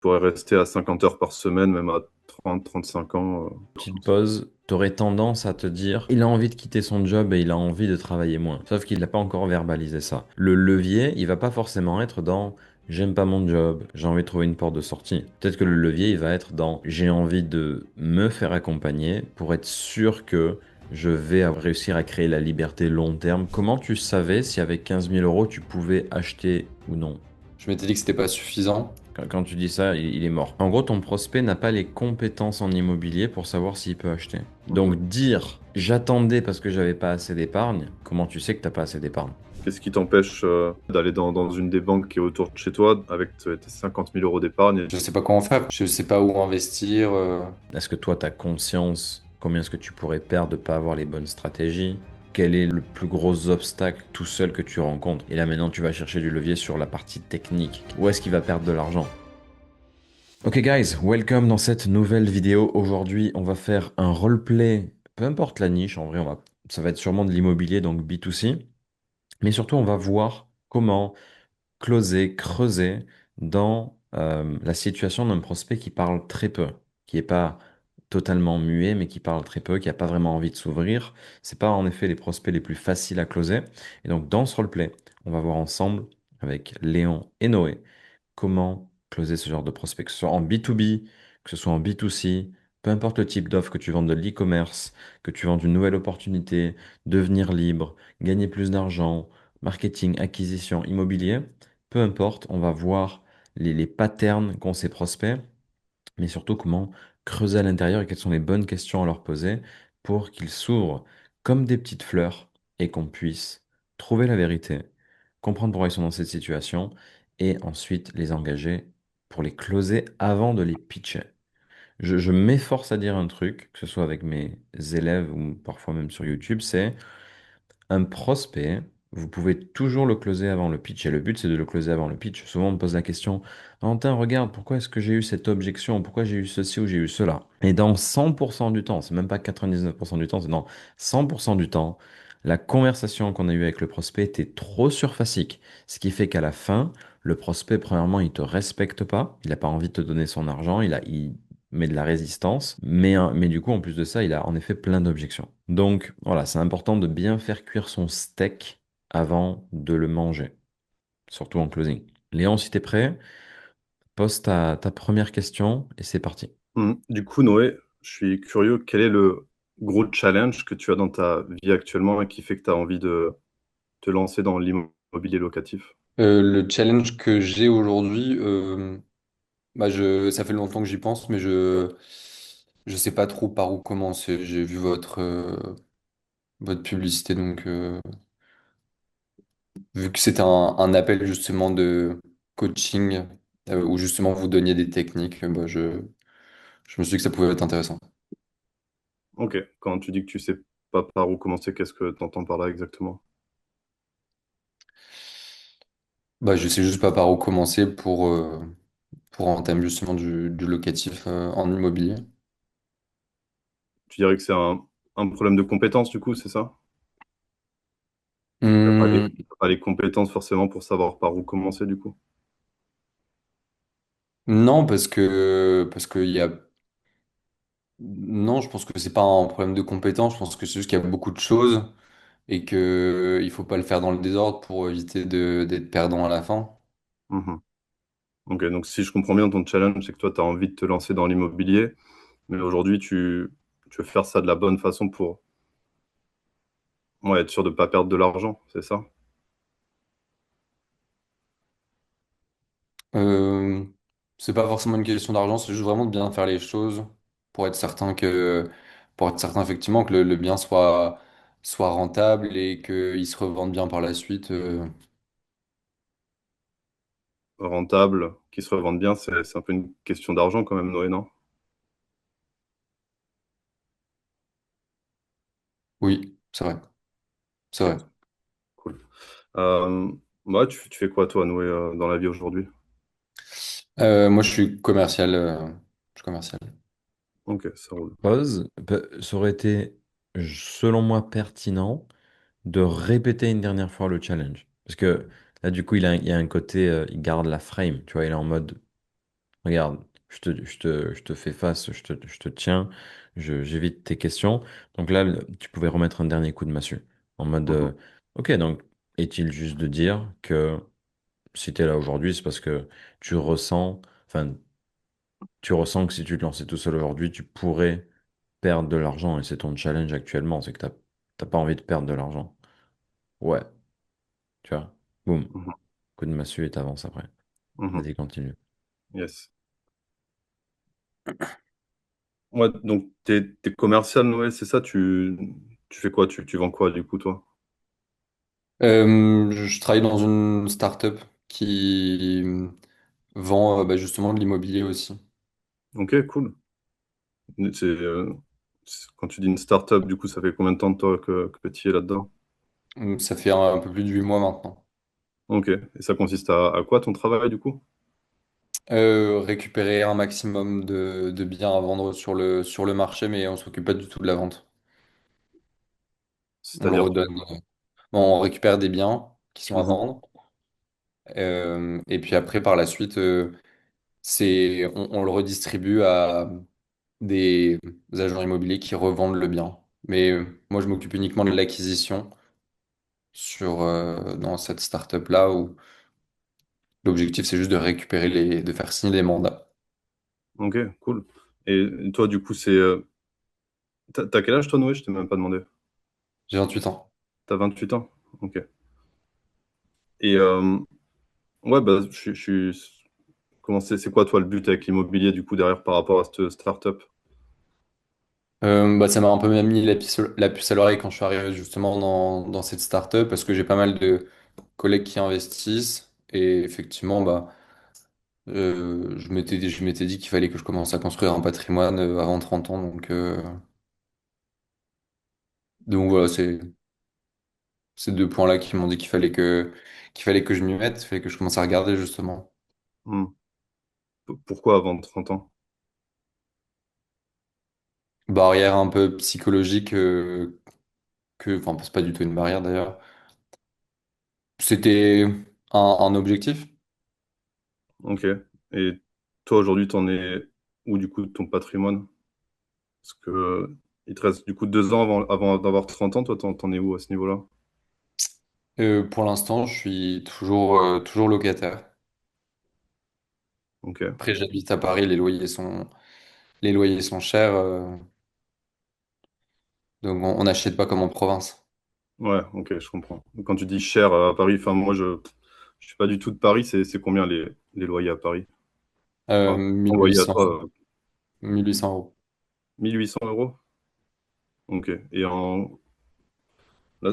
pourrais rester à 50 heures par semaine, même à 30, 35 ans. Petite pause, t'aurais tendance à te dire, il a envie de quitter son job et il a envie de travailler moins. Sauf qu'il n'a pas encore verbalisé ça. Le levier, il va pas forcément être dans j'aime pas mon job, j'ai envie de trouver une porte de sortie. Peut-être que le levier, il va être dans j'ai envie de me faire accompagner pour être sûr que je vais réussir à créer la liberté long terme. Comment tu savais si avec 15 000 euros, tu pouvais acheter ou non? Je m'étais dit que c'était pas suffisant. Quand tu dis ça, il est mort. En gros, ton prospect n'a pas les compétences en immobilier pour savoir s'il peut acheter. Mhm. Donc dire j'attendais parce que j'avais pas assez d'épargne, comment tu sais que t'as pas assez d'épargne? Qu'est-ce qui t'empêche d'aller dans une des banques qui est autour de chez toi avec tes 50 000 euros d'épargne? Je sais pas comment faire. Je sais pas où investir. Est-ce que toi, tu as conscience combien est-ce que tu pourrais perdre de pas avoir les bonnes stratégies? Quel est le plus gros obstacle tout seul que tu rencontres? Et là maintenant, tu vas chercher du levier sur la partie technique. Où est-ce qu'il va perdre de l'argent? Ok guys, welcome dans cette nouvelle vidéo. Aujourd'hui, on va faire un roleplay, peu importe la niche, en vrai, ça va être sûrement de l'immobilier, donc B2C, mais surtout on va voir comment closer, creuser dans la situation d'un prospect qui parle très peu, qui n'est pas totalement muet, mais qui parle très peu, qui n'a pas vraiment envie de s'ouvrir. C'est pas en effet les prospects les plus faciles à closer. Et donc dans ce roleplay, on va voir ensemble avec Léon et Noé comment closer ce genre de prospect, que ce soit en B2B, que ce soit en B2C, peu importe le type d'offre que tu vends de l'e-commerce, que tu vends une nouvelle opportunité, devenir libre, gagner plus d'argent, marketing, acquisition, immobilier, peu importe, on va voir les patterns qu'ont ces prospects, mais surtout comment creuser à l'intérieur et quelles sont les bonnes questions à leur poser pour qu'ils s'ouvrent comme des petites fleurs et qu'on puisse trouver la vérité, comprendre pourquoi ils sont dans cette situation et ensuite les engager pour les closer avant de les pitcher. Je m'efforce à dire un truc, que ce soit avec mes élèves ou parfois même sur YouTube, c'est un prospect, vous pouvez toujours le closer avant le pitch. Et le but, c'est de le closer avant le pitch. Souvent, on me pose la question, Valentin, regarde, pourquoi est-ce que j'ai eu cette objection? Pourquoi j'ai eu ceci ou j'ai eu cela? Et dans 100% du temps, c'est même pas 99% du temps, c'est dans 100% du temps, la conversation qu'on a eue avec le prospect était trop surfacique. Ce qui fait qu'à la fin, le prospect, premièrement, il te respecte pas. Il n'a pas envie de te donner son argent. Il met de la résistance. Mais du coup, en plus de ça, il a en effet plein d'objections. Donc voilà, c'est important de bien faire cuire son steak avant de le manger, surtout en closing. Léon, si t'es prêt, pose ta première question et c'est parti. Du coup, Noé, je suis curieux, quel est le gros challenge que tu as dans ta vie actuellement et qui fait que tu as envie de te lancer dans l'immobilier locatif? Le challenge que j'ai aujourd'hui, ça fait longtemps que j'y pense, mais je sais pas trop par où commencer. J'ai vu votre publicité, donc vu que c'était un appel justement de coaching, où justement vous donniez des techniques, je me suis dit que ça pouvait être intéressant. Ok, quand tu dis que tu sais pas par où commencer, qu'est-ce que tu entends par là exactement? Je sais juste pas par où commencer pour entamer justement du locatif en immobilier. Tu dirais que c'est un problème de compétence, du coup, c'est ça? Hum, T'as pas les compétences forcément pour savoir par où commencer, du coup. non, parce que il y a non, je pense que c'est pas un problème de compétence. Je pense que c'est juste qu'il y a beaucoup de choses et que il faut pas le faire dans le désordre pour éviter d'être perdant à la fin. Mhm. Ok, donc si je comprends bien, ton challenge, c'est que toi, tu as envie de te lancer dans l'immobilier, mais aujourd'hui, tu veux faire ça de la bonne façon pour ouais, être sûr de ne pas perdre de l'argent, c'est ça? Euh, c'est pas forcément une question d'argent, c'est juste vraiment de bien faire les choses pour être certain pour être certain effectivement que le bien soit rentable et qu'il se revende bien par la suite. Rentable, qui se revendent bien, c'est un peu une question d'argent quand même, Noé, non? Oui, c'est vrai, c'est Ok, vrai. cool. Euh, tu fais quoi, toi, Noé, dans la vie aujourd'hui? Moi, je suis commercial. Je suis commercial. Ok, ça roule. Pause, ça aurait été, selon moi, pertinent de répéter une dernière fois le challenge. Parce que là, du coup, il y a un côté, il garde la frame, tu vois, il est en mode Regarde, je te fais face, je te tiens, j'évite tes questions. Donc là, tu pouvais remettre un dernier coup de massue. En mode, Mhm, ok, donc est-il juste de dire que si tu es là aujourd'hui, c'est parce que tu ressens, enfin, tu ressens que si tu te lançais tout seul aujourd'hui, tu pourrais perdre de l'argent et c'est ton challenge actuellement, c'est que t'as pas envie de perdre de l'argent. Ouais, tu vois. Boum, mhm, coup de massue et t'avances après. mhm. Vas-y, continue. Yes. Ouais, donc t'es commercial, Noël, c'est ça? Tu fais quoi? Tu vends quoi du coup, toi? Je travaille dans une start-up qui vend justement de l'immobilier aussi. Ok, cool. Quand tu dis une start-up, du coup, ça fait combien de temps toi que tu es là-dedans? Ça fait un peu plus de 8 mois maintenant. Ok. Et ça consiste à quoi ton travail du coup? Récupérer un maximum de biens à vendre sur le marché, mais on s'occupe pas du tout de la vente. On le C'est-à-dire, redonne. Bon, on récupère des biens qui sont à Mhm. vendre. Et puis après, par la suite, on le redistribue à des agents immobiliers qui revendent le bien. Mais moi, je m'occupe uniquement de l'acquisition dans cette startup-là où l'objectif, c'est juste de récupérer de faire signer des mandats. Ok, cool. Et toi, du coup, t'as quel âge toi, Noé? Je t'ai même pas demandé. J'ai 28 ans. T'as 28 ans? Ok. Et ouais, bah, c'est quoi toi le but avec l'immobilier du coup derrière par rapport à cette start-up? Ça m'a un peu mis la puce à l'oreille quand je suis arrivé justement dans cette startup parce que j'ai pas mal de collègues qui investissent et effectivement, je m'étais dit qu'il fallait que je commence à construire un patrimoine avant 30 ans. Donc voilà, c'est ces deux points-là qui m'ont dit qu'il fallait que je m'y mette, il fallait que je commence à regarder justement. Hmm. Pourquoi avant 30 ans? Barrière un peu psychologique enfin c'est pas du tout une barrière d'ailleurs. C'était un objectif. Ok. Et toi aujourd'hui, t'en es où du coup de ton patrimoine? Parce que il te reste du coup 2 ans avant d'avoir 30 ans, toi t'en es où à ce niveau-là? Pour l'instant, je suis toujours locataire. Ok. Après, j'habite à Paris, les loyers sont chers, donc on n'achète pas comme en province. Ouais, ok, je comprends. Quand tu dis cher à Paris, enfin moi je suis pas du tout de Paris, c'est combien les loyers à Paris? Enfin, ton loyer à 1800, toi, 1800 euros. 1 800 euros? Ok. Et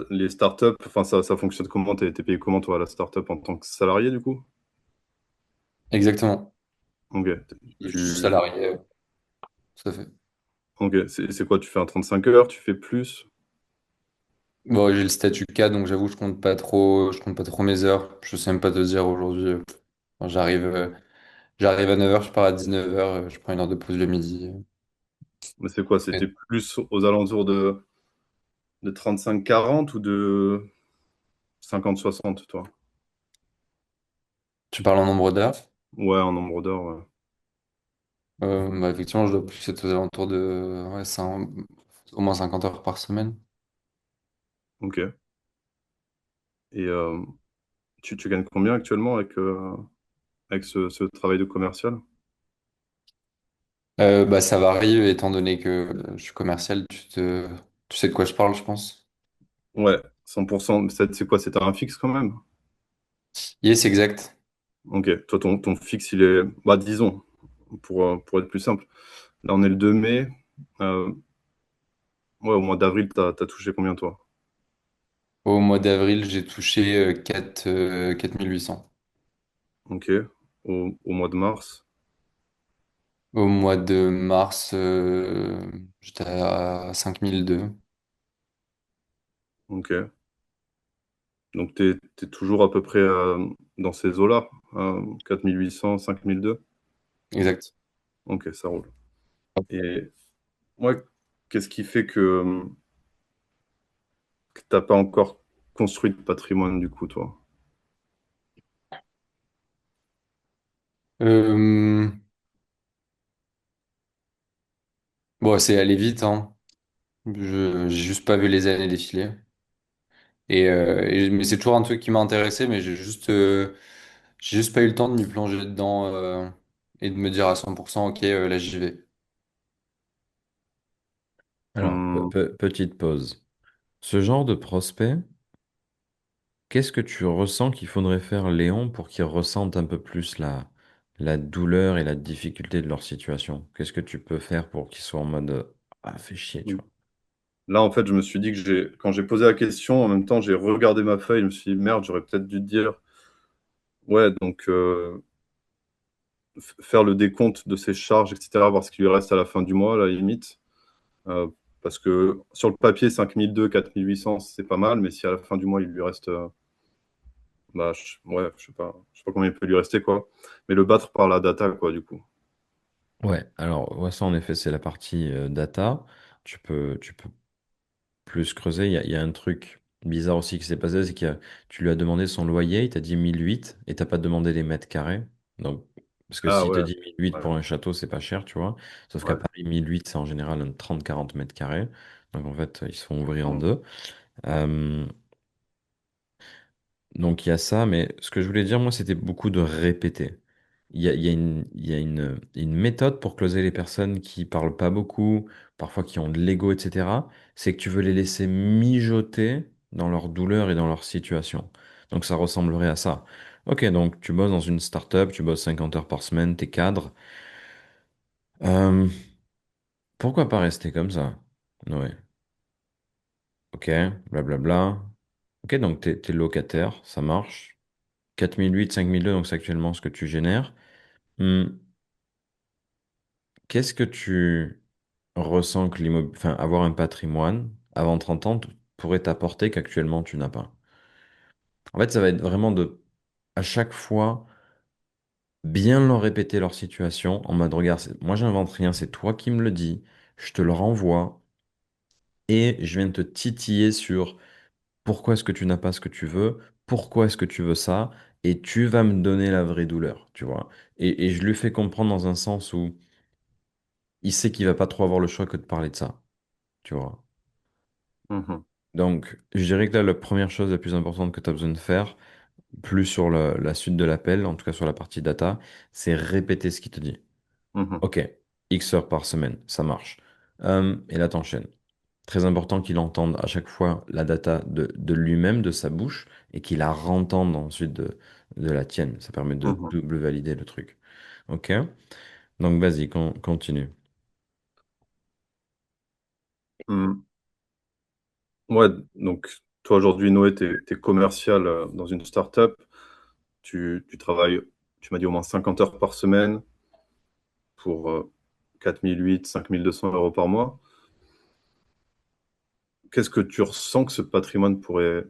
les startups, enfin ça fonctionne comment? T'es payé comment toi à la startup en tant que salarié du coup? Exactement. Ok. Je suis Tu, salarié, tout à fait. ok, c'est quoi? Tu fais un 35 heures, tu fais plus? Bon, j'ai le statut K, donc j'avoue, je compte pas trop mes heures. Je sais même pas te dire aujourd'hui. Quand j'arrive à 9h, je pars à 19h, je prends une heure de pause le midi. Mais c'est quoi? Après, C'était plus aux alentours de 35-40 ou de 50-60 toi? tu parles en nombre d'heures? Ouais, en nombre d'heures, ouais. Effectivement, je dois plus être aux alentours de au moins 50 heures par semaine. Ok. Et tu gagnes combien actuellement avec ce travail de commercial? Ça varie étant donné que je suis commercial, tu sais de quoi je parle, je pense. Ouais, 100%. Mais c'est quoi? C'est un fixe quand même? Yes, exact. Ok. Toi, ton fixe, il est. Bah, disons, pour être plus simple. Là, on est le 2 mai. Euh, ouais, au mois d'avril, t'as touché combien, toi? Au mois d'avril, j'ai touché 4800. Ok. Au mois de mars. Au mois de mars, j'étais à 5002. Ok. Donc, t'es toujours à peu près dans ces eaux-là. 4800, 5002. Exact. Ok, ça roule. Et moi, qu'est-ce qui fait que t'as pas encore construit de patrimoine, du coup, toi? Bon, c'est allé vite, hein. J'ai juste pas vu les années défiler. Mais c'est toujours un truc qui m'a intéressé, mais j'ai juste pas eu le temps de m'y plonger dedans et de me dire à 100%, ok, là j'y vais. Alors, Hmm, petite pause. Ce genre de prospect, qu'est-ce que tu ressens qu'il faudrait faire, Léon, pour qu'ils ressentent un peu plus la douleur et la difficulté de leur situation? Qu'est-ce que tu peux faire pour qu'ils soient en mode ah, fais chier, tu hmm. vois? Là, en fait, je me suis dit que quand j'ai posé la question, en même temps, j'ai regardé ma feuille, je me suis dit, merde, j'aurais peut-être dû te dire, ouais, donc faire le décompte de ses charges, etc., voir ce qui lui reste à la fin du mois, à la limite. Euh, Parce que sur le papier, 5200, 4800, c'est pas mal, mais si à la fin du mois, il lui reste, bah, ouais, je sais pas combien il peut lui rester, quoi. Mais le battre par la data, quoi, du coup. Ouais, alors ouais, ça en effet, c'est la partie data. Tu peux plus creuser. Il y a un truc bizarre aussi qui s'est passé, c'est que tu lui as demandé son loyer, il t'a dit 1008 et t'as pas demandé les mètres carrés. Donc, parce que Ah s'il te ouais, dit 1008 ouais, pour un château, c'est pas cher, tu vois. Sauf qu'à ouais. Paris, 1008, c'est en général un 30-40 mètres carrés. Donc en fait, ils se font ouvrir en Hmm, deux. Euh, donc il y a ça, mais ce que je voulais dire, moi, c'était beaucoup de répéter. Il y a une méthode pour closer les personnes qui parlent pas beaucoup, parfois qui ont de l'ego, etc. C'est que tu veux les laisser mijoter dans leur douleur et dans leur situation. Donc ça ressemblerait à ça. Ok, donc tu bosses dans une startup, tu bosses 50 heures par semaine, t'es cadre. Euh, Pourquoi pas rester comme ça? Ouais, ok, blablabla. Ok, donc t'es locataire, ça marche. 4008, 5002, donc c'est actuellement ce que tu génères. Hmm, Qu'est-ce que tu ressens que enfin, avoir un patrimoine avant 30 ans pourrait t'apporter qu'actuellement tu n'as pas? En fait, ça va être vraiment de, à chaque fois, bien leur répéter leur situation en mode, regarde, moi j'invente rien, c'est toi qui me le dis, je te le renvoie et je viens te titiller sur pourquoi est-ce que tu n'as pas ce que tu veux, pourquoi est-ce que tu veux ça, et tu vas me donner la vraie douleur, tu vois. Et je lui fais comprendre dans un sens où il sait qu'il va pas trop avoir le choix que de parler de ça, tu vois. mhm, Donc, je dirais que là, la première chose la plus importante que tu as besoin de faire, plus sur la suite de l'appel, en tout cas sur la partie data, c'est répéter ce qu'il te dit. mhm, Ok, X heures par semaine, ça marche. Et là, t'enchaînes. Très important qu'il entende à chaque fois la data de lui-même, de sa bouche, et qu'il la rentende ensuite de la tienne. Ça permet de mhm. double valider le truc. Ok? Donc, vas-y, continue. Hmm. Ouais, donc toi aujourd'hui, Noé, t'es commercial dans une startup. Tu travailles, tu m'as dit au moins 50 heures par semaine pour 4008, 5200 € par mois. Qu'est-ce que tu ressens que ce patrimoine pourrait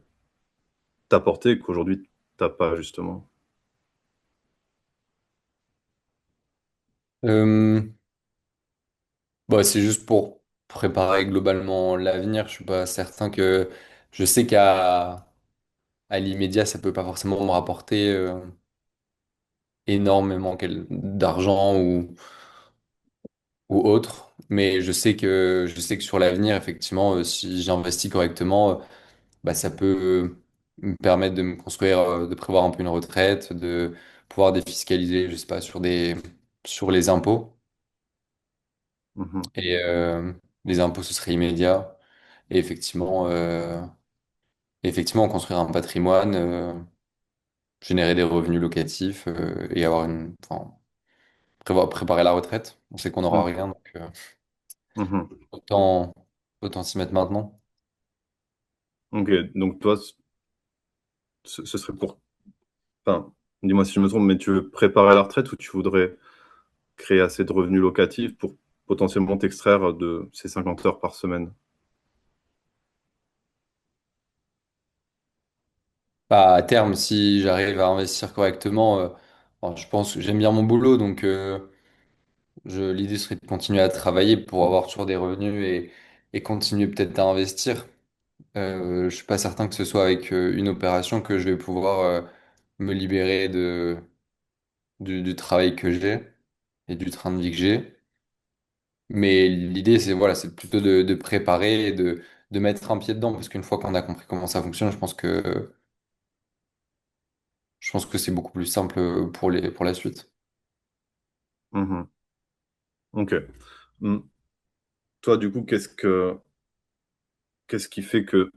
t'apporter et qu'aujourd'hui, t'as pas, justement? Euh, Bah, c'est juste pour préparer globalement l'avenir. Je suis pas certain que je sais à l'immédiat, ça peut pas forcément me rapporter énormément d'argent ou autre. Mais je sais que sur l'avenir, effectivement, si j'investis correctement, bah, ça peut me permettre de me construire, de prévoir un peu une retraite, de pouvoir défiscaliser, je sais pas, sur les impôts. Mhm, Et les impôts, ce serait immédiat. Et effectivement, construire un patrimoine, générer des revenus locatifs et enfin, préparer la retraite. On sait qu'on n'aura mhm, rien, donc mhm. autant, autant s'y mettre maintenant. Ok, donc toi, ce serait pour... Enfin, dis-moi si je me trompe, mais tu veux préparer la retraite ou tu voudrais créer assez de revenus locatifs pour potentiellement t'extraire de ces 50 heures par semaine? Bah, à terme, si j'arrive à investir correctement, bon, je pense que j'aime bien mon boulot, donc l'idée serait de continuer à travailler pour avoir toujours des revenus et continuer peut-être à investir. Je suis pas certain que ce soit avec une opération que je vais pouvoir me libérer du travail que j'ai et du train de vie que j'ai. Mais l'idée, c'est voilà, c'est plutôt de préparer et de mettre un pied dedans, parce qu'une fois qu'on a compris comment ça fonctionne, je pense que c'est beaucoup plus simple pour la suite. Mhm. Ok. Hmm. Toi, du coup, qu'est-ce qui fait que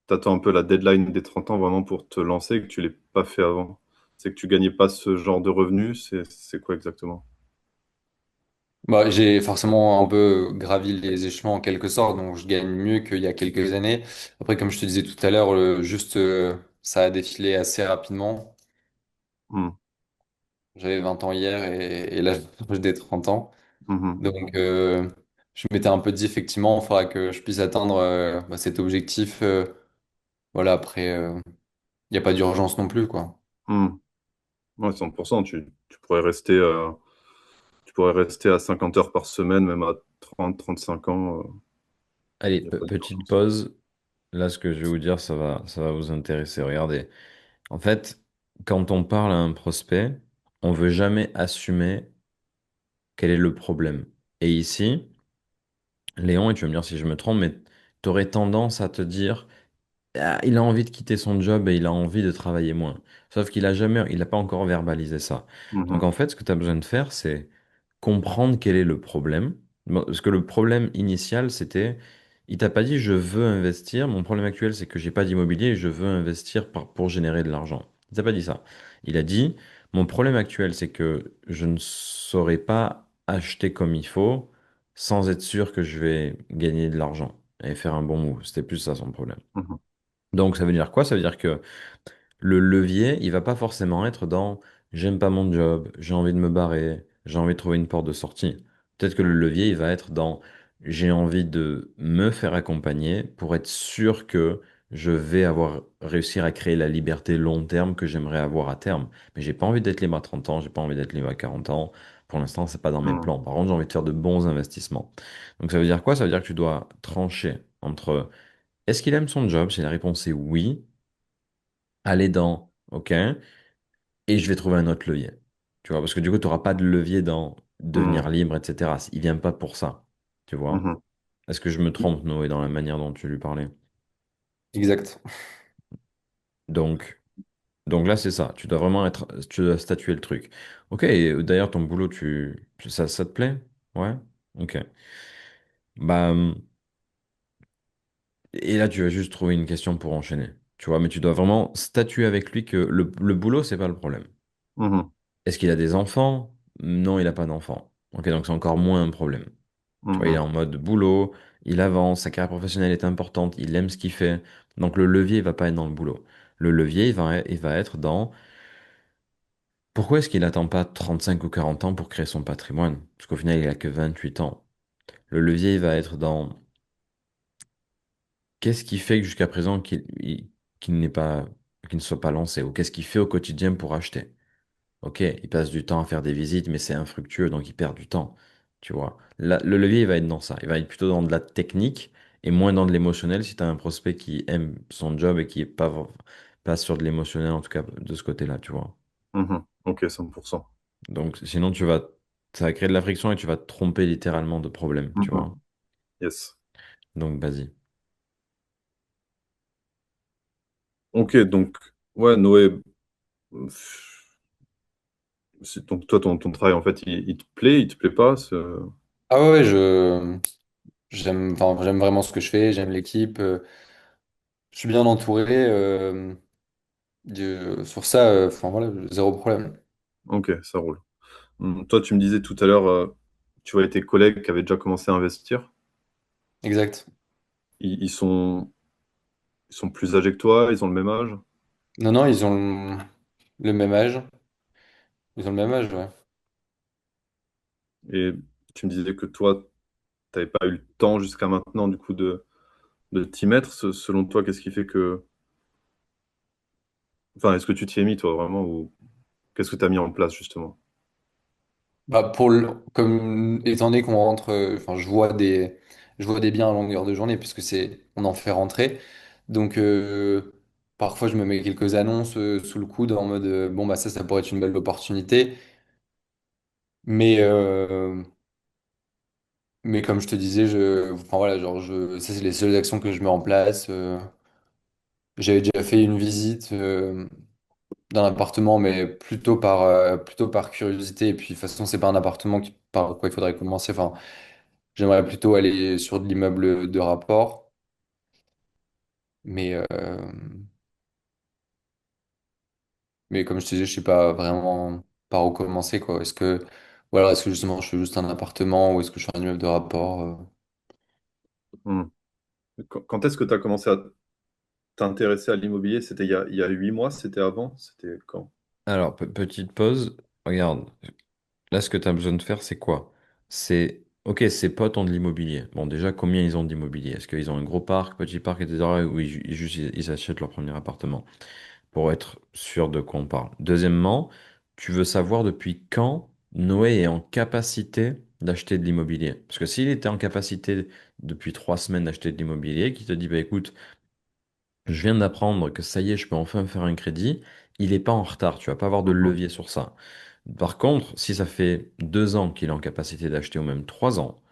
tu attends un peu la deadline des 30 ans vraiment pour te lancer et que tu l'aies pas fait avant? C'est que tu gagnais pas ce genre de revenus? C'est quoi exactement? Bah, j'ai forcément un peu gravi les échelons en quelque sorte, donc je gagne mieux qu'il y a quelques années. Après, comme je te disais tout à l'heure, ça a défilé assez rapidement. Hmm. J'avais 20 ans hier et là, j'ai des 30 ans. Mhm. Donc, je m'étais un peu dit, effectivement, il faudra que je puisse atteindre cet objectif. Voilà, après, il n'y a pas d'urgence non plus, quoi. Hmm. Ouais, 100%. Tu pourrais rester à 50 heures par semaine, même à 35 ans. Allez, Il n'y a pas petite d'urgence. pause. Là, ce que je vais vous dire, ça va vous intéresser. Regardez. En fait, quand on parle à un prospect, on veut jamais assumer quel est le problème. Et ici, Léon, et tu vas me dire si je me trompe, mais tu aurais tendance à te dire, ah, il a envie de quitter son job et il a envie de travailler moins. Sauf qu'il a jamais, il n'a pas encore verbalisé ça. Donc Mhm. en fait, ce que tu as besoin de faire, c'est comprendre quel est le problème. Bon, parce que le problème initial, c'était, il t'a pas dit je veux investir. Mon problème actuel, c'est que j'ai pas d'immobilier et je veux investir pour générer de l'argent. Il t'a pas dit ça. Il a dit, mon problème actuel, c'est que je ne saurais pas acheter comme il faut sans être sûr que je vais gagner de l'argent et faire un bon move. C'était plus ça son problème. Mhm. Donc ça veut dire quoi? Ça veut dire que le levier, il va pas forcément être dans j'aime pas mon job, j'ai envie de me barrer, j'ai envie de trouver une porte de sortie. Peut-être que le levier, il va être dans j'ai envie de me faire accompagner pour être sûr que je vais avoir réussir à créer la liberté long terme que j'aimerais avoir à terme. Mais j'ai pas envie d'être libre à 30 ans, j'ai pas envie d'être libre à 40 ans. Pour l'instant, c'est pas dans mes Mhm. plans. Par contre, j'ai envie de faire de bons investissements. Donc ça veut dire quoi? Ça veut dire que tu dois trancher entre est-ce qu'il aime son job? Si la réponse est oui, aller dans OK, et je vais trouver un autre levier. Tu vois, parce que du coup, tu n'auras pas de levier dans devenir Mhm. libre, etc. Il vient pas pour ça. Tu vois? Mhm. Est-ce que je me trompe, Noé, dans la manière dont tu lui parlais? Exact. Donc, donc là, c'est ça. Tu dois vraiment être, tu dois statuer le truc. OK, et d'ailleurs, ton boulot, ça te plaît? Ouais? OK. Bah, et là, tu vas juste trouver une question pour enchaîner. Tu vois, mais tu dois vraiment statuer avec lui que le boulot, c'est pas le problème. Mhm. Est-ce qu'il a des enfants? Non, il n'a pas d'enfants. Ok, donc c'est encore moins un problème. Tu vois, il est Mhm. en mode boulot, il avance, sa carrière professionnelle est importante, il aime ce qu'il fait. Donc le levier, il va pas être dans le boulot. Le levier, il va être dans pourquoi est-ce qu'il attend pas 35 ou 40 ans pour créer son patrimoine? Parce qu'au final, il a que 28 ans. Le levier, il va être dans qu'est-ce qui fait que jusqu'à présent qu'il n'est pas, qu'il ne soit pas lancé, ou qu'est-ce qu'il fait au quotidien pour acheter? Ok, il passe du temps à faire des visites, mais c'est infructueux, donc il perd du temps. Tu vois. Le levier, il va être dans ça. Il va être plutôt dans de la technique et moins dans de l'émotionnel si tu as un prospect qui aime son job et qui est pas sur de l'émotionnel, en tout cas de ce côté-là, tu vois. Mhm. Ok, 100%. Donc sinon, ça va créer de la friction et tu vas te tromper littéralement de problème, tu vois. Mhm. Yes. Donc vas-y. Ok, donc, ouais, Noé, donc toi, ton travail, en fait, il il te plaît pas? Ah ouais, j'aime vraiment ce que je fais, j'aime l'équipe, je suis bien entouré. Sur ça, enfin voilà, zéro problème. Ok, ça roule. Toi, tu me disais tout à l'heure, tu vois, tes collègues qui avaient déjà commencé à investir, Exact. ils ils sont plus âgés que toi, ils ont le même âge, Non, non, ils ont le même âge. Ils ont le même âge, ouais. et tu me disais que toi, tu n'avais pas eu le temps jusqu'à maintenant, du coup, de t'y mettre. Selon toi, qu'est-ce qui fait que... Enfin, est-ce que tu t'y es mis, toi, vraiment, ou qu'est-ce que tu as mis en place, justement? Bah comme étant donné qu'on rentre, enfin je vois des biens à longueur de journée puisque on en fait rentrer. Donc parfois je me mets quelques annonces sous le coude en mode bon bah ça pourrait être une belle opportunité. Mais Mais comme je te disais, enfin voilà, ça c'est les seules actions que je mets en place. J'avais déjà fait une visite d'un appartement, mais plutôt par curiosité. Et puis de toute façon, c'est pas un appartement par quoi il faudrait commencer. Enfin, j'aimerais plutôt aller sur de l'immeuble de rapport. Mais, mais comme je te disais, je sais pas vraiment par où commencer, quoi. Est-ce que justement je fais juste un appartement ou est-ce que je fais un immeuble de rapport? Hmm. Quand est-ce que tu as commencé à t'intéresser à l'immobilier? C'était il y a 8 mois? C'était avant? C'était quand? Alors, petite pause. Regarde, là, ce que tu as besoin de faire, c'est quoi? C'est, ok, ces potes ont de l'immobilier. Bon, déjà, combien ils ont d'immobilier? Est-ce qu'ils ont un gros parc, petit parc, etc. Ou ils achètent leur premier appartement? Pour être sûr de quoi on parle. Deuxièmement, tu veux savoir depuis quand Noé est en capacité d'acheter de l'immobilier. Parce que s'il était en capacité depuis 3 semaines d'acheter de l'immobilier, qui te dit, bah écoute, je viens d'apprendre que ça y est, je peux enfin faire un crédit, il n'est pas en retard, tu vas pas avoir de Mhm. levier sur ça. Par contre, si ça fait 2 ans qu'il est en capacité d'acheter, ou même 3 ans,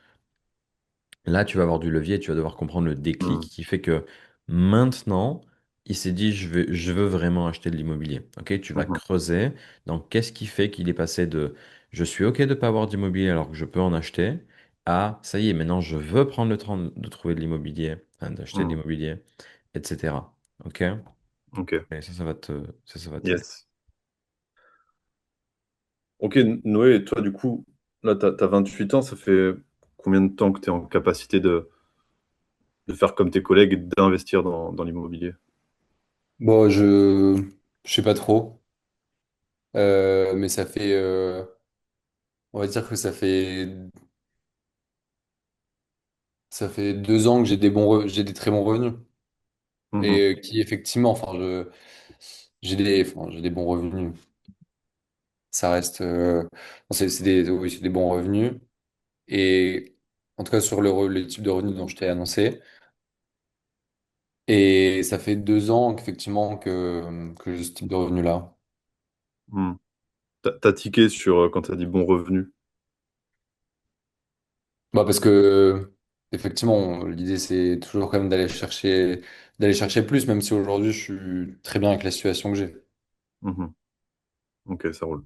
là, tu vas avoir du levier, tu vas devoir comprendre le déclic Hmm. qui fait que maintenant, il s'est dit, je veux vraiment acheter de l'immobilier. Ok, tu vas Mhm. creuser. Donc, qu'est-ce qui fait qu'il est passé de je suis ok de ne pas avoir d'immobilier alors que je peux en acheter à ça y est, maintenant je veux prendre le temps de trouver de l'immobilier, enfin, d'acheter de Hmm. l'immobilier, etc. Ok? Ok. Et ça va t'aider. Yes. Ok, Noé, toi, du coup, là, tu as 28 ans, ça fait combien de temps que tu es en capacité de faire comme tes collègues et d'investir dans l'immobilier? Bon, je sais pas trop, mais on va dire que ça fait 2 ans que j'ai des très bons revenus Mhm. et qui effectivement, enfin, j'ai des bons revenus. Ça reste, oui, c'est des bons revenus et en tout cas sur le type de revenus dont je t'ai annoncé. Et ça fait 2 ans qu'effectivement que j'ai ce type de revenu-là. Hmm. T'as tiqué sur quand tu as dit bon revenu. Bah parce que effectivement, l'idée c'est toujours quand même d'aller chercher plus, même si aujourd'hui je suis très bien avec la situation que j'ai. Mhm. Ok, ça roule.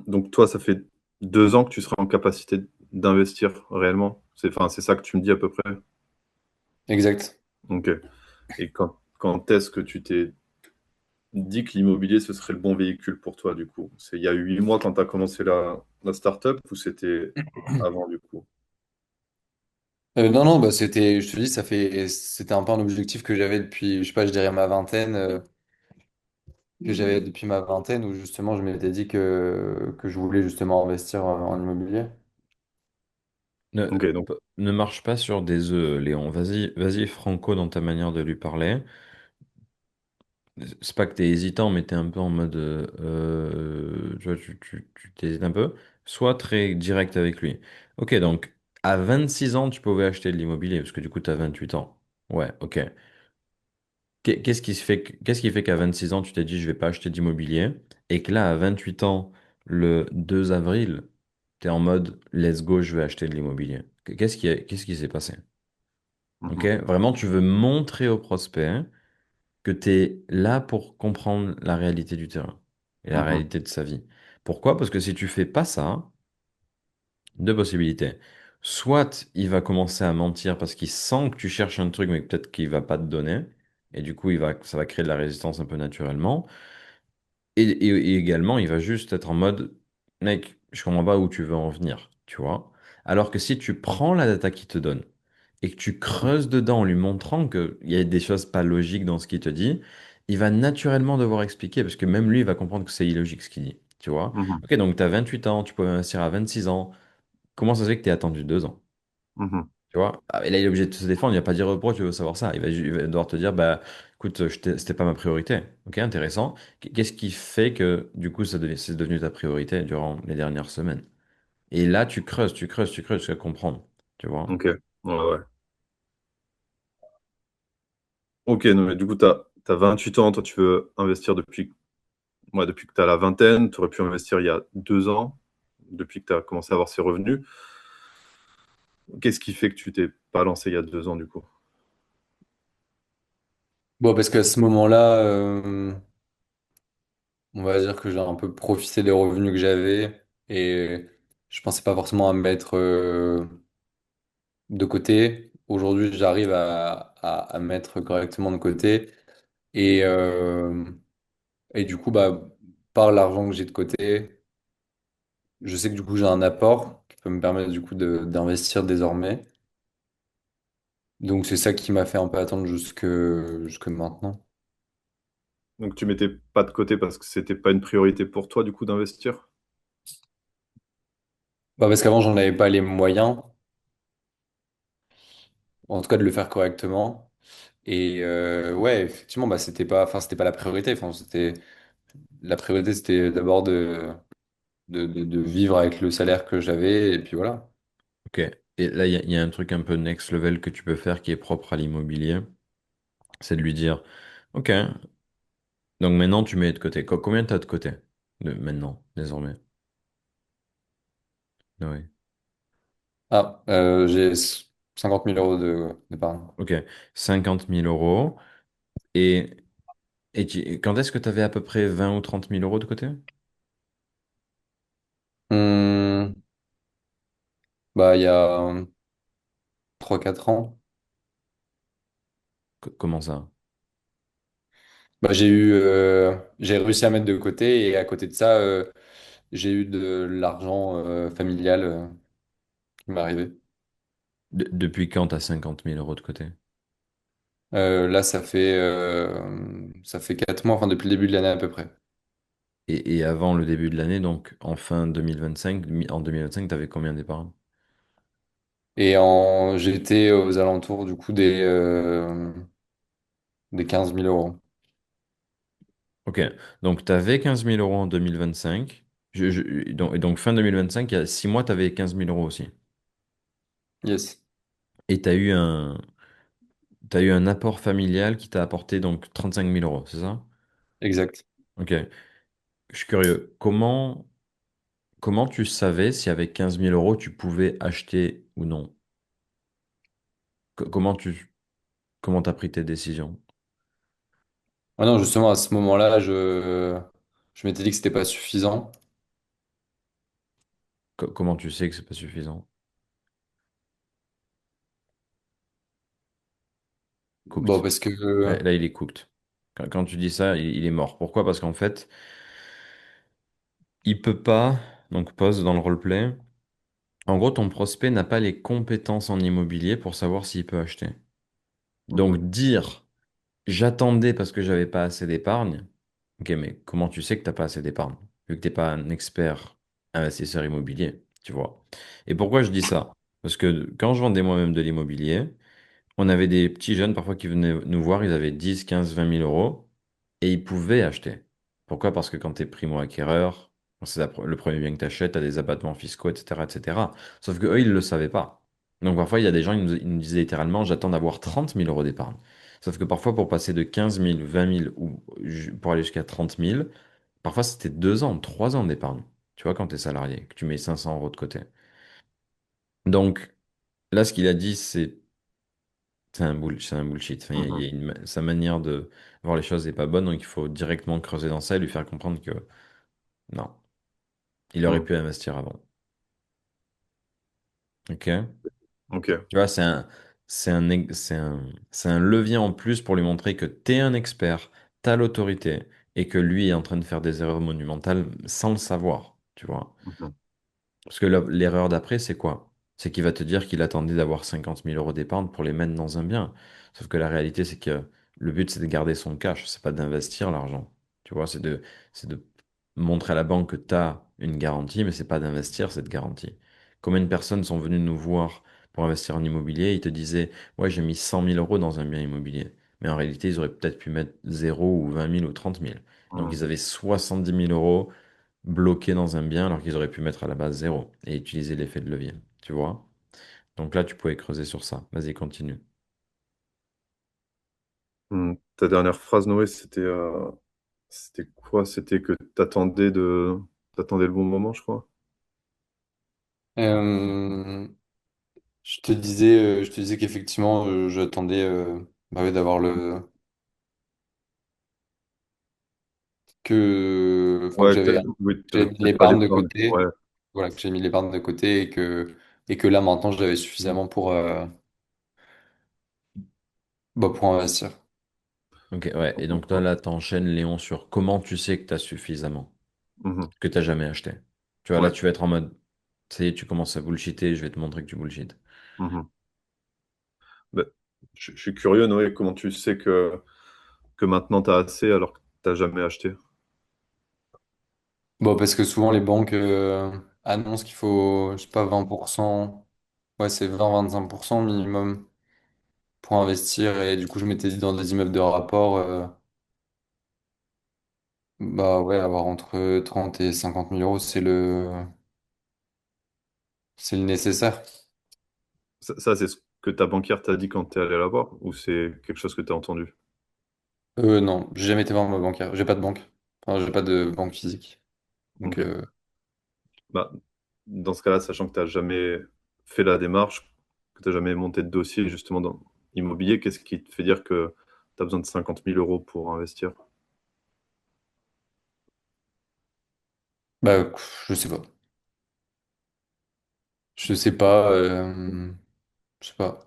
Donc toi, ça fait 2 ans que tu seras en capacité d'investir réellement. Enfin, c'est ça que tu me dis à peu près. Exact. Ok. Et quand est-ce que tu t'es dit que l'immobilier, ce serait le bon véhicule pour toi, du coup? C'est il y a 8 mois quand tu as commencé la startup ou c'était avant, du coup? Non, non, bah je te dis, c'était un peu un objectif que j'avais depuis, je sais pas, je dirais ma vingtaine, que j'avais depuis ma vingtaine, où justement je m'étais dit que je voulais justement investir en immobilier. Ne, Ok, donc. ne marche pas sur des œufs, Léon. Vas-y, franco dans ta manière de lui parler. C'est pas que t'es hésitant, mais t'es un peu en mode, tu vois, tu t'hésites un peu. Sois très direct avec lui. Ok, donc à 26 ans, tu pouvais acheter de l'immobilier, parce que du coup, tu as 28 ans. Ouais, ok. Qu'est-ce qui fait qu'à 26 ans, tu t'es dit, je vais pas acheter d'immobilier, et que là, à 28 ans, le 2 avril, tu es en mode, let's go, je vais acheter de l'immobilier. Qu'est-ce qui s'est passé? Ok, Mhm, vraiment, tu veux montrer au prospect que tu es là pour comprendre la réalité du terrain et la mhm, réalité de sa vie. Pourquoi? Parce que si tu fais pas ça, deux possibilités. Soit il va commencer à mentir parce qu'il sent que tu cherches un truc, mais peut-être qu'il va pas te donner. Et du coup, ça va créer de la résistance un peu naturellement. Et également, il va juste être en mode, mec, je comprends pas où tu veux en venir, tu vois. Alors que si tu prends la data qu'il te donne et que tu creuses dedans en lui montrant qu'il y a des choses pas logiques dans ce qu'il te dit, il va naturellement devoir expliquer parce que même lui, il va comprendre que c'est illogique ce qu'il dit, tu vois. mhm, Ok, donc tu as 28 ans, tu peux investir à 26 ans. Comment ça se fait que tu attendu 2 ans? mhm. Tu vois? Ah, et là, il est obligé de se défendre, il va pas dire pourquoi tu veux savoir ça. Il va devoir te dire, bah écoute, c'était pas ma priorité. Ok, intéressant. Qu'est-ce qui fait que du coup c'est devenu ta priorité durant les dernières semaines? Et là, tu creuses jusqu'à comprendre. Tu vois? Ok, ouais, ouais. Ok, non, mais du coup, tu as 28 ans, toi, tu veux investir depuis que tu as la vingtaine, tu aurais pu investir il y a 2 ans, depuis que tu as commencé à avoir ces revenus. Qu'est-ce qui fait que tu t'es pas lancé il y a 2 ans du coup? Bon, parce qu'à ce moment-là, on va dire que j'ai un peu profité des revenus que j'avais et je pensais pas forcément à me mettre de côté. Aujourd'hui, j'arrive à mettre correctement de côté et, euh, et du coup, bah, par l'argent que j'ai de côté, je sais que du coup, j'ai un apport qui peut me permettre du coup d'investir désormais. Donc, c'est ça qui m'a fait un peu attendre jusque maintenant. Donc tu mettais pas de côté parce que c'était pas une priorité pour toi du coup d'investir? Bah, parce qu'avant, j'en avais pas les moyens, en tout cas de le faire correctement. Et ouais, effectivement, bah, c'était pas la priorité. Enfin, la priorité, c'était d'abord de vivre avec le salaire que j'avais, et puis voilà. Ok. Et là, il y a un truc un peu next level que tu peux faire qui est propre à l'immobilier. C'est de lui dire, ok, donc maintenant tu mets de côté. Combien tu as de côté maintenant, désormais? Oui. Ah, j'ai 50 000 euros d'épargne. Ok. 50 000 euros. Et, quand est-ce que tu avais à peu près 20 ou 30 000 euros de côté? Hum, bah, il y a 3 4 ans, Comment ça? bah, j'ai réussi à mettre de côté, et à côté de ça, j'ai eu de l'argent familial qui m'est arrivé. Depuis quand tu as 50 000 euros de côté? Là, ça fait 4 mois, enfin depuis le début de l'année à peu près. Et avant le début de l'année, donc en fin 2025, en 2025, tu avais combien d'épargne? J'étais aux alentours du coup des 15 000 euros. Ok, donc tu avais 15 000 euros en 2025. Donc fin 2025, il y a 6 mois, tu avais 15 000 euros aussi. Yes, Et t'as eu un apport familial qui t'a apporté donc 35 000 euros, c'est ça? exact. Ok, je suis curieux. Comment tu savais si avec 15 000 euros, tu pouvais acheter ou non? Comment t'as pris tes décisions? Ah non, justement, à ce moment-là, je m'étais dit que c'était pas suffisant. Comment tu sais que c'est pas suffisant? Bon, Cooked. parce que, Là, il est cooked. Quand tu dis ça, il est mort. Pourquoi? Parce qu'en fait, il peut pas, donc pose dans le roleplay. En gros, ton prospect n'a pas les compétences en immobilier pour savoir s'il peut acheter. Mhm. Donc dire j'attendais parce que j'avais pas assez d'épargne. Ok, mais comment tu sais que t'as pas assez d'épargne? Vu que t'es pas un expert investisseur immobilier, tu vois. Et pourquoi je dis ça? Parce que quand je vendais moi-même de l'immobilier, on avait des petits jeunes parfois qui venaient nous voir, ils avaient 10, 15, 20 000 euros et ils pouvaient acheter. Pourquoi? Parce que quand tu es primo-acquéreur, c'est le premier bien que tu achètes, tu as des abattements fiscaux, etc., etc. Sauf que eux, ils ne le savaient pas. Donc parfois, il y a des gens, ils nous disaient littéralement, j'attends d'avoir 30 000 euros d'épargne. Sauf que parfois, pour passer de 15 000, 20 000 ou pour aller jusqu'à 30 000, parfois c'était 2 ans, 3 ans d'épargne. Tu vois, quand tu es salarié, que tu mets 500 euros de côté. Donc là, ce qu'il a dit, c'est un bullshit. Enfin, il y a Mhm. sa manière de voir les choses n'est pas bonne, donc il faut directement creuser dans ça et lui faire comprendre que non, il aurait Mhm. pu investir avant. Ok? Ok. Tu vois, c'est un levier en plus pour lui montrer que tu es un expert, tu as l'autorité et que lui est en train de faire des erreurs monumentales sans le savoir. Tu vois? Mhm. Parce que l'erreur d'après, c'est quoi? C'est qu'il va te dire qu'il attendait d'avoir 50 000 euros d'épargne pour les mettre dans un bien. Sauf que la réalité, c'est que le but, c'est de garder son cash, c'est pas d'investir l'argent. Tu vois, c'est de montrer à la banque que tu as une garantie, mais c'est pas d'investir cette garantie. Combien de personnes sont venues nous voir pour investir en immobilier, ils te disaient, ouais, j'ai mis 100 000 euros dans un bien immobilier. Mais en réalité, ils auraient peut-être pu mettre 0 ou 20 000 ou 30 000. Donc, Mhm. ils avaient 70 000 euros bloqués dans un bien alors qu'ils auraient pu mettre à la base 0 et utiliser l'effet de levier. Tu vois? Donc là, tu pouvais creuser sur ça. Vas-y, continue. Ta dernière phrase, Noé, c'était quoi? C'était que t'attendais le bon moment, je crois. euh, je je te disais qu'effectivement, j'attendais bah ouais, d'avoir enfin, Ouais, oui, j'avais t'avais mis peut-être pas l'épargne de d'épargne. côté. Ouais. Voilà, que j'ai mis l'épargne de côté et que là, maintenant, j'avais Mm. suffisamment pour investir. Ok, ouais. Et donc toi, là, t'enchaînes, Léon, sur comment tu sais que t'as suffisamment, Mhm. que t'as jamais acheté. Tu vois, là, Ouais. tu vas être en mode, ça y est, tu commences à bullshiter, je vais te montrer que tu bullshit. Mhm. Bah, je suis curieux, Noé, comment tu sais que maintenant tu as assez alors que tu n'as jamais acheté? Bon, parce que souvent, les banques annoncent qu'il faut, je sais pas, 20%. Ouais, c'est 20-25% minimum pour investir. Et du coup, je m'étais dit dans des immeubles de rapport, bah ouais, avoir entre 30 et 50 000 euros, c'est le nécessaire. Ça, c'est ce que ta banquière t'a dit quand tu es allé la voir ou c'est quelque chose que tu as entendu? Non, j'ai jamais été voir ma banquière. J'ai pas de banque. Enfin, j'ai pas de banque physique. Donc, Ok. Bah, dans ce cas-là, sachant que tu n'as jamais fait la démarche, que tu n'as jamais monté de dossier justement dans l'immobilier, qu'est-ce qui te fait dire que tu as besoin de 50 000 € pour investir? bah, je sais pas. Je sais pas. Je sais pas.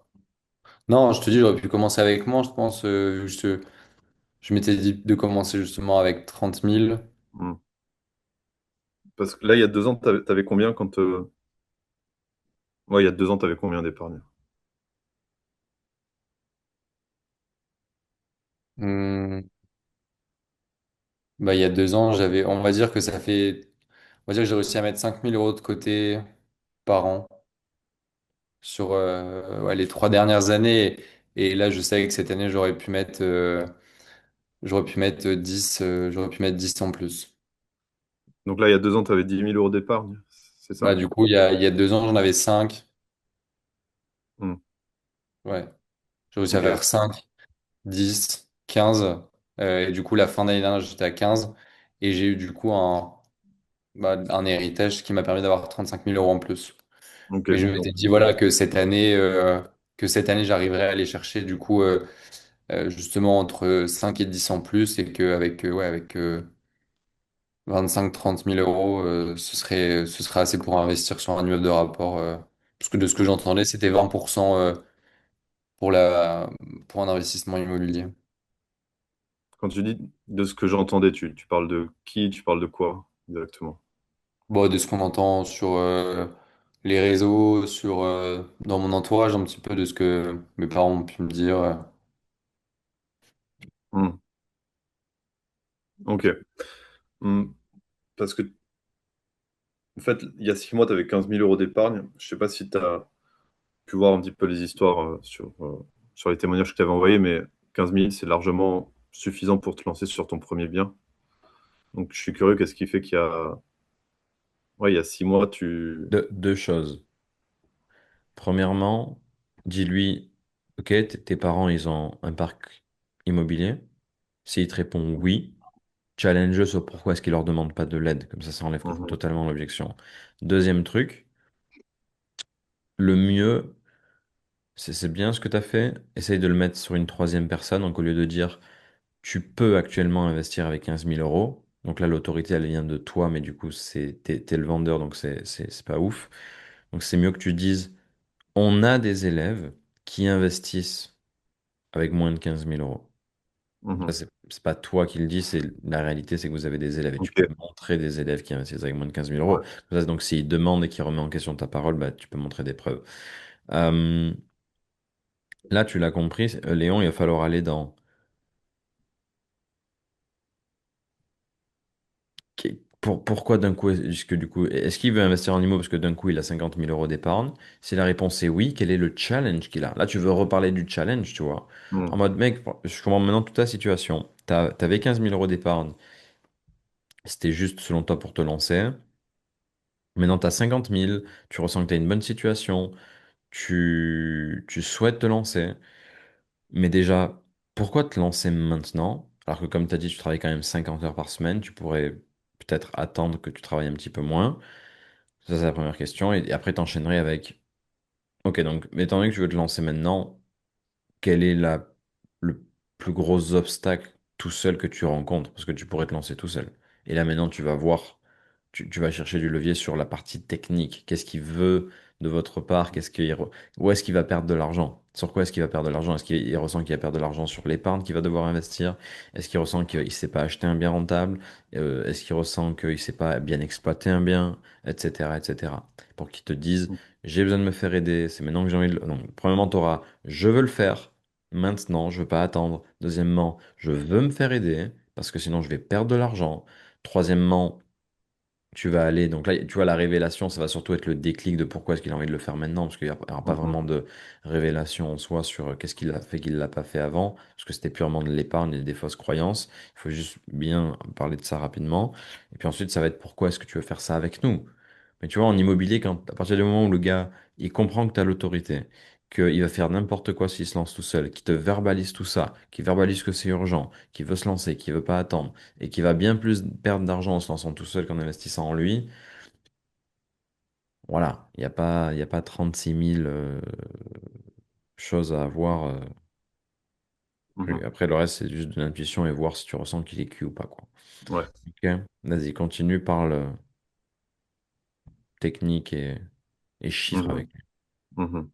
Non, je te dis, j'aurais pu commencer avec moi, je pense. Je m'étais dit de commencer justement avec 30 000. Hmm. Parce que là, il y a 2 ans, tu avais combien quand... Ouais, il y a 2 ans, tu avais combien d'épargne? Hmm, Bah, il y a 2 ans, on va dire que on va dire que j'ai réussi à mettre 5 000 euros de côté par an sur ouais, les 3 dernières années. Et là, je savais que cette année, j'aurais pu mettre 10 en plus. Donc là, il y a 2 ans, tu avais 10 000 € d'épargne, c'est ça? Bah, du coup, il y a 2 ans, j'en avais 5. Hmm. Ouais, j'ai réussi à Ok. faire 5, 10, 15. Et du coup, la fin d'année dernière, j'étais à 15. Et j'ai eu du coup un héritage qui m'a permis d'avoir 35 000 euros en plus. Ok. Mais je m'étais dit voilà que cette année j'arriverais à aller chercher du coup justement entre 5 et 10 en plus et qu'avec ouais, avec 25-30 000 euros, ce serait assez pour investir sur un immeuble de rapport. Parce que de ce que j'entendais, c'était 20% pour pour un investissement immobilier. Quand tu dis de ce que j'entendais, tu parles de qui, tu parles de quoi exactement? Bon, de ce qu'on entend sur les réseaux, dans mon entourage, un petit peu de ce que mes parents ont pu me dire. Hmm. Ok. Hmm. Parce que, en fait, il y a 6 mois, tu avais 15 000 € d'épargne. Je sais pas si tu as pu voir un petit peu les histoires sur les témoignages que tu avais envoyés, mais 15 000, c'est largement suffisant pour te lancer sur ton premier bien. Donc, je suis curieux, qu'est-ce qui fait ouais, il y a 6 mois, Deux choses. Premièrement, dis-lui, ok, tes parents, ils ont un parc immobilier. S'il te répond oui, challenge sur pourquoi est-ce qu'il leur demande pas de l'aide. Comme ça enlève Mhm. totalement l'objection. Deuxième truc, le mieux, c'est bien ce que tu as fait. Essaye de le mettre sur une troisième personne. Donc au lieu de dire, tu peux actuellement investir avec 15 000 euros. Donc là, l'autorité, elle vient de toi, mais du coup, t'es le vendeur, donc c'est pas ouf. Donc c'est mieux que tu dises, on a des élèves qui investissent avec moins de 15 000 euros. Ça, Mhm. c'est pas toi qui le dis, c'est la réalité, c'est que vous avez des élèves et tu peux Ok. montrer des élèves qui investissent avec moins de 15 000 euros. Ouais. Comme ça, donc s'ils demandent et qu'ils remettent en question ta parole, bah, tu peux montrer des preuves. Euh, Là, tu l'as compris, Léon, il va falloir aller dans pourquoi d'un coup, est-ce que du coup, est-ce qu'il veut investir en immo parce que d'un coup il a 50 000 euros d'épargne? Si la réponse est oui, quel est le challenge qu'il a? Là, tu veux reparler du challenge, tu vois. En Mhm. mode, mec, je comprends maintenant toute ta situation. T'avais 15 000 euros d'épargne, c'était juste selon toi pour te lancer. Maintenant, tu as 50 000, tu ressens que tu as une bonne situation, tu souhaites te lancer. Mais déjà, pourquoi te lancer maintenant? Alors que comme tu as dit, tu travailles quand même 50 heures par semaine, tu pourrais peut-être attendre que tu travailles un petit peu moins. Ça, c'est la première question. Et après, t'enchaînerais avec Ok, donc, mais étant donné que tu veux te lancer maintenant, quel est le plus gros obstacle tout seul que tu rencontres? Parce que tu pourrais te lancer tout seul. Et là maintenant, tu vas voir, tu vas chercher du levier sur la partie technique. Qu'est-ce qu'il veut de votre part? Où est-ce qu'il va perdre de l'argent? Sur quoi est-ce qu'il va perdre de l'argent? Est-ce qu'il ressent qu'il va perdre de l'argent sur l'épargne qu'il va devoir investir? Est-ce qu'il ressent qu'il ne sait pas acheter un bien rentable? Est-ce qu'il ressent qu'il ne sait pas bien exploiter un bien? Etc., etc. Pour qu'il te dise, j'ai besoin de me faire aider, c'est maintenant que j'ai envie de... Donc, premièrement, tu auras, je veux le faire. Maintenant, je veux pas attendre. Deuxièmement, je veux me faire aider parce que sinon je vais perdre de l'argent. Troisièmement, tu vas aller, donc là, tu vois, la révélation, ça va surtout être le déclic de pourquoi est-ce qu'il a envie de le faire maintenant, parce qu'il n'y aura pas Mhm. vraiment de révélation en soi sur qu'est-ce qu'il a fait qu'il l'a pas fait avant, parce que c'était purement de l'épargne et des fausses croyances. Il faut juste bien parler de ça rapidement. Et puis ensuite, ça va être pourquoi est-ce que tu veux faire ça avec nous. Mais tu vois, en immobilier, à partir du moment où le gars, il comprend que tu as l'autorité, qu'il va faire n'importe quoi s'il se lance tout seul, qu'il te verbalise tout ça, qu'il verbalise que c'est urgent, qu'il veut se lancer, qu'il veut pas attendre, et qui va bien plus perdre d'argent en se lançant tout seul qu'en investissant en lui, voilà, il y a pas 36 000 choses à avoir. Mhm. Après, le reste, c'est juste de l'intuition et voir si tu ressens qu'il est cuit ou pas, quoi. Ouais. Ok, vas-y, continue, parle technique et chiffres Mhm. avec lui. Mhm.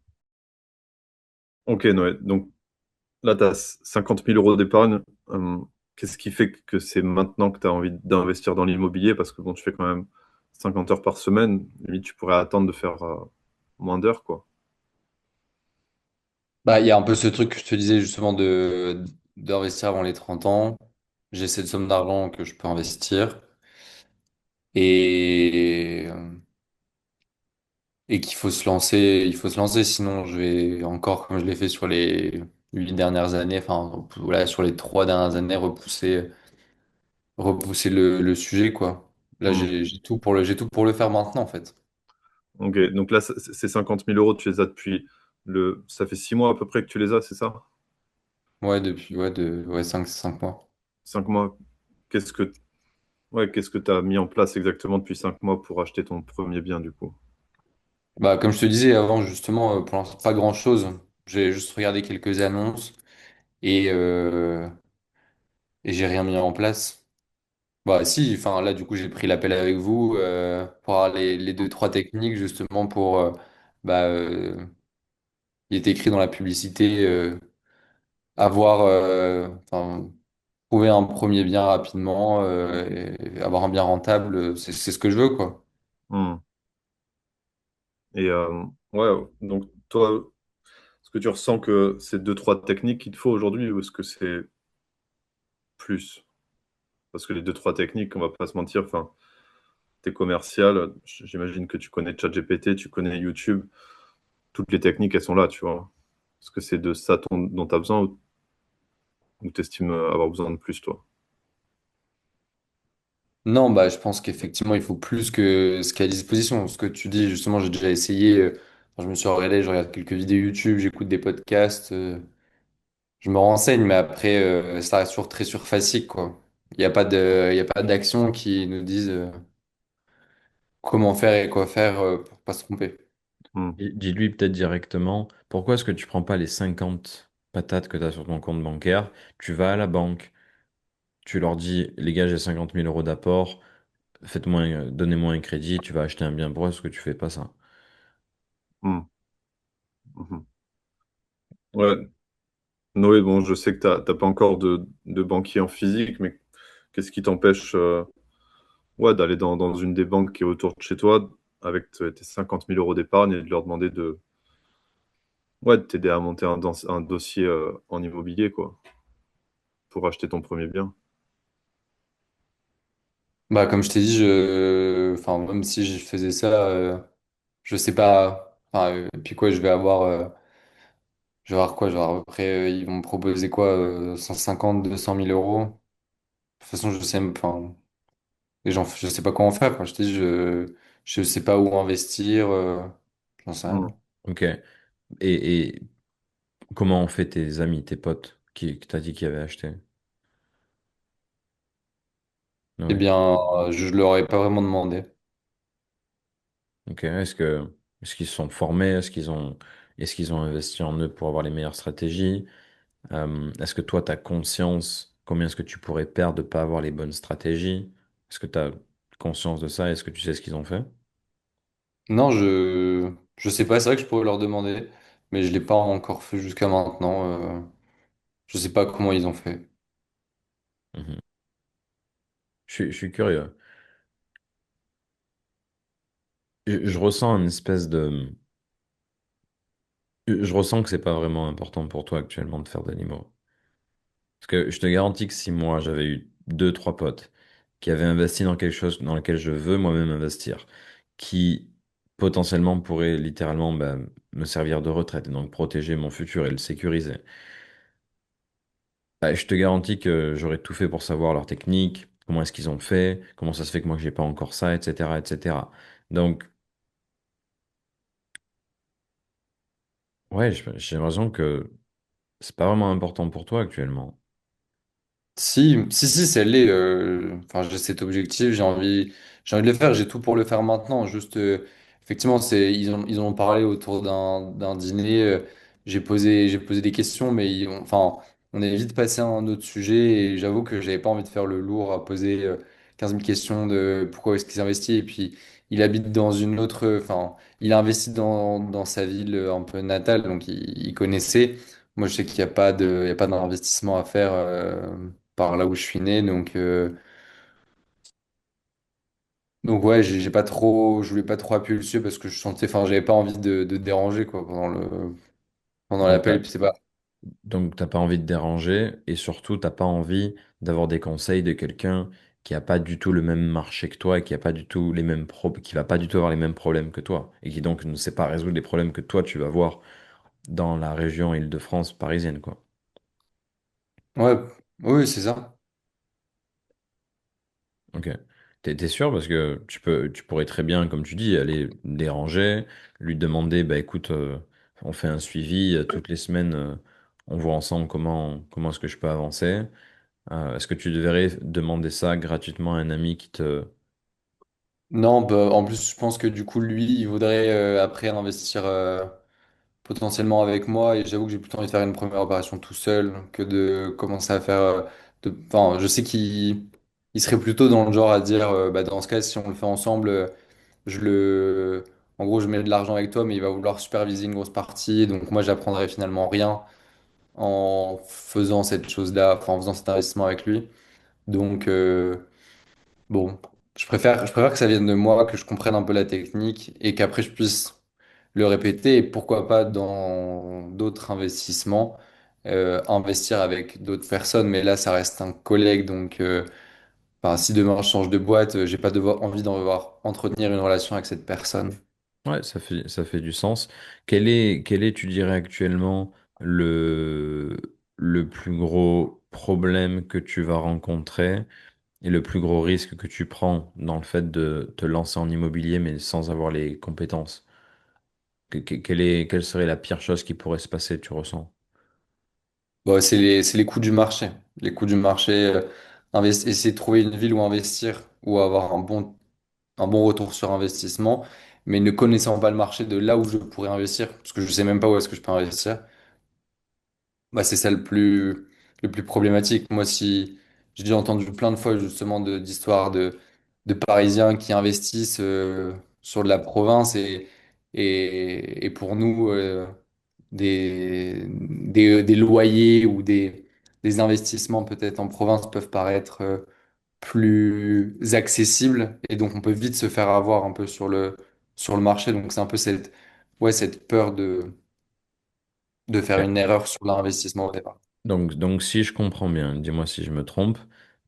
Ok, Noé. Donc là, tu as 50 000 euros d'épargne. Qu'est-ce qui fait que c'est maintenant que tu as envie d'investir dans l'immobilier? Parce que bon, tu fais quand même 50 heures par semaine. Limite, tu pourrais attendre de faire moins d'heures, quoi. Bah, il y a un peu ce truc que je te disais justement d'investir avant les 30 ans. J'ai cette somme d'argent que je peux investir et, et qu'il faut se lancer, il faut se lancer, sinon je vais encore, comme je l'ai fait sur les 8 dernières années, enfin, voilà, sur les 3 dernières années, repousser le sujet, quoi. Là, Hmm. j'ai tout pour le faire maintenant, en fait. Ok, donc là, ces 50 000 euros, tu les as depuis Ça fait 6 mois à peu près que tu les as, c'est ça? Ouais, depuis, ouais, 5 mois. 5 mois. Qu'est-ce que qu'est-ce que tu as mis en place exactement depuis 5 mois pour acheter ton premier bien, du coup? Bah, comme je te disais avant, justement, pour l'instant, pas grand-chose. J'ai juste regardé quelques annonces et, euh, et j'ai rien mis en place. Bah, si, enfin, là, du coup, j'ai pris l'appel avec vous pour avoir les deux, trois techniques, justement, bah, il est écrit dans la publicité, enfin, trouver un premier bien rapidement et avoir un bien rentable, c'est ce que je veux, quoi. Hmm. Et ouais, donc toi, est-ce que tu ressens que c'est deux, trois techniques qu'il te faut aujourd'hui ou est-ce que c'est plus? Parce que les deux, trois techniques, on va pas se mentir, enfin, t'es commercial, j'imagine que tu connais ChatGPT, tu connais YouTube, toutes les techniques, elles sont là, tu vois. Est-ce que c'est de ça dont tu as besoin ou t'estimes avoir besoin de plus, toi? Non, bah, je pense qu'effectivement, il faut plus que ce qu'il y a à disposition. Ce que tu dis, justement, j'ai déjà essayé. Quand je me suis regardé, je regarde quelques vidéos YouTube, j'écoute des podcasts, je me renseigne, mais après, ça reste toujours très surfacique, quoi. Il y a pas d'action qui nous disent comment faire et quoi faire pour pas se tromper. Hmm. Dis-lui peut-être directement, pourquoi est-ce que tu prends pas les 50 patates que tu as sur ton compte bancaire, tu vas à la banque, tu leur dis, les gars, j'ai 50 000 euros d'apport, donnez-moi un crédit, tu vas acheter un bien. Pourquoi est-ce que tu fais pas ça? Hmm. Mhm. Ouais, Noé, bon, je sais que t'as pas encore de banquier en physique, mais qu'est-ce qui t'empêche ouais, d'aller dans une des banques qui est autour de chez toi avec tes 50 000 euros d'épargne et de leur demander de t'aider à monter un dossier en immobilier, quoi, pour acheter ton premier bien. Bah, comme je t'ai dit, enfin, même si je faisais ça, je sais pas. Enfin, et puis quoi, je vais avoir quoi? Je vais avoir à peu près, ils vont me proposer quoi? 150, 200 000 euros. De toute façon, je sais, enfin, les gens, je sais pas comment faire. Quand je te dis, je sais pas où investir. J'en sais Hmm. rien. Ok. Et comment ont fait tes amis, tes potes, qui t'as dit qu'ils avaient acheté? Eh Ouais. bien, je leur ai pas vraiment demandé. Ok. Est-ce que Est-ce qu'ils se sont formés? Est-ce qu'ils ont investi en eux pour avoir les meilleures stratégies? Est-ce que toi, tu as conscience combien est-ce que tu pourrais perdre de ne pas avoir les bonnes stratégies? Est-ce que tu as conscience de ça? Est-ce que tu sais ce qu'ils ont fait? Non, je sais pas, c'est vrai que je pourrais leur demander, mais je l'ai pas encore fait jusqu'à maintenant. Je sais pas comment ils ont fait. Mhm. Je suis curieux. Je ressens une espèce de... Je ressens que c'est pas vraiment important pour toi actuellement de faire d'animaux. Parce que je te garantis que si moi j'avais eu deux, trois potes qui avaient investi dans quelque chose dans lequel je veux moi-même investir, qui potentiellement pourraient littéralement me servir de retraite et donc protéger mon futur et le sécuriser, je te garantis que j'aurais tout fait pour savoir leur technique, comment est-ce qu'ils ont fait, comment ça se fait que moi j'ai pas encore ça, etc., etc. Donc, ouais, j'ai l'impression que c'est pas vraiment important pour toi actuellement. Si, ça l'est. Enfin, j'ai cet objectif, j'ai envie de le faire. J'ai tout pour le faire maintenant. Juste, effectivement, ils en ont parlé autour d'un dîner. J'ai posé des questions, mais enfin, on est vite passé à un autre sujet. Et j'avoue que j'avais pas envie de faire le lourd à poser 15 000 questions de pourquoi est-ce qu'il investit. Et puis, il habite dans une autre. Enfin, il a investi dans sa ville un peu natale, donc il connaissait. Moi, je sais qu'il n'y a pas il y a pas d'investissement à faire. Par là où je suis né. Donc ouais, j'ai pas trop, je voulais pas trop appuyer dessus parce que je sentais, enfin, j'avais pas envie de déranger quoi pendant Donc, l'appel. Puis c'est pas. Donc, t'as pas envie de déranger et surtout, t'as pas envie d'avoir des conseils de quelqu'un qui a pas du tout le même marché que toi et qui a pas du tout les mêmes qui va pas du tout avoir les mêmes problèmes que toi et qui donc ne sait pas résoudre les problèmes que toi tu vas voir dans la région Île-de-France parisienne, quoi. Ouais, oui, c'est ça. Ok. T'es sûr parce que tu pourrais très bien, comme tu dis, aller le déranger, lui demander, bah écoute, on fait un suivi toutes les semaines, on voit ensemble comment est-ce que je peux avancer. Est-ce que tu devrais demander ça gratuitement à un ami qui te... Non, bah, en plus, je pense que du coup, lui, il voudrait après investir potentiellement avec moi. Et j'avoue que j'ai plutôt envie de faire une première opération tout seul que de commencer à faire. Enfin, je sais qu'il serait plutôt dans le genre à dire, bah, dans ce cas, si on le fait ensemble. Je le... En gros, je mets de l'argent avec toi, mais il va vouloir superviser une grosse partie. Donc moi, j'apprendrai finalement rien en faisant cette chose-là, enfin, en faisant cet investissement avec lui. Donc, bon, je préfère que ça vienne de moi, que je comprenne un peu la technique et qu'après, je puisse le répéter. Et pourquoi pas dans d'autres investissements, investir avec d'autres personnes. Mais là, ça reste un collègue. Donc, enfin, si demain je change de boîte, j'ai pas envie d'en devoir entretenir une relation avec cette personne. Ouais, ça fait du sens. Quel est, tu dirais actuellement, le plus gros problème que tu vas rencontrer et le plus gros risque que tu prends dans le fait de te lancer en immobilier mais sans avoir les compétences? Quelle serait la pire chose qui pourrait se passer, tu ressens? Bon, c'est les coûts du marché. Les coûts du marché, essayer de trouver une ville où investir ou avoir un bon retour sur investissement, mais ne connaissant pas le marché de là où je pourrais investir, parce que je sais même pas où est-ce que je peux investir, bah, c'est ça le plus problématique. Moi, si j'ai déjà entendu plein de fois justement d'histoires de Parisiens qui investissent sur de la province et pour nous, des loyers ou des investissements peut-être en province peuvent paraître plus accessibles et donc on peut vite se faire avoir un peu sur le marché. Donc c'est un peu ouais, cette peur de faire une erreur sur l'investissement au départ. Donc, si je comprends bien, dis-moi si je me trompe,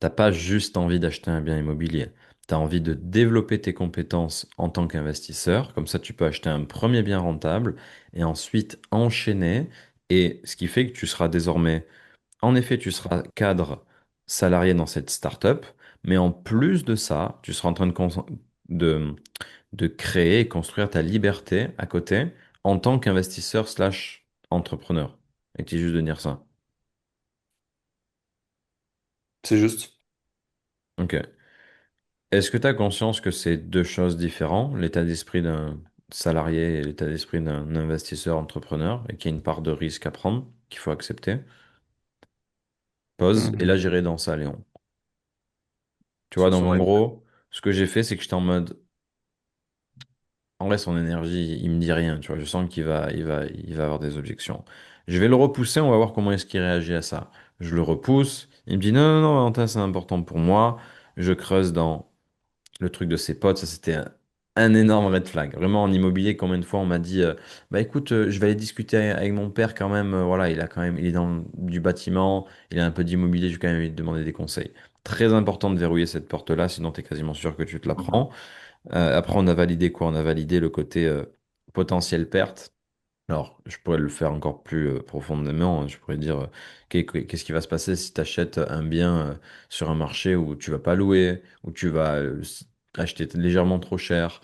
t'as pas juste envie d'acheter un bien immobilier. Tu as envie de développer tes compétences en tant qu'investisseur. Comme ça, tu peux acheter un premier bien rentable et ensuite enchaîner. Et ce qui fait que tu seras désormais, en effet, tu seras cadre salarié dans cette startup. Mais en plus de ça, tu seras en train de, de créer et construire ta liberté à côté en tant qu'investisseur slash entrepreneur. Et tu juste de dire ça. C'est juste. Ok. Est-ce que tu as conscience que c'est deux choses différentes, l'état d'esprit d'un... salarié et l'état d'esprit d'un investisseur entrepreneur et qu'il y a une part de risque à prendre, qu'il faut accepter. Pause, et Mhm. là j'irai dans ça, Léon. Tu vois, sur donc ce en mindset. gros, ce que j'ai fait, c'est que j'étais en mode, en vrai, son énergie, il me dit rien, tu vois, je sens qu'il va avoir des objections. Je vais le repousser, on va voir comment est-ce qu'il réagit à ça. Je le repousse, il me dit non, non, non, Valentin, c'est important pour moi. Je creuse dans le truc de ses potes, ça c'était un énorme red flag. Vraiment en immobilier, combien de fois on m'a dit bah écoute, je vais aller discuter avec mon père quand même, voilà, il est dans du bâtiment, il a un peu d'immobilier, je vais quand même lui demander des conseils. Très important de verrouiller cette porte-là, sinon tu es quasiment sûr que tu te la Mhm. prends. Après, on a validé quoi? On a validé le côté potentielle perte. Alors, je pourrais le faire encore plus profondément. Je pourrais dire qu'est-ce qui va se passer si tu achètes un bien sur un marché où tu vas pas louer, où tu vas acheter légèrement trop cher,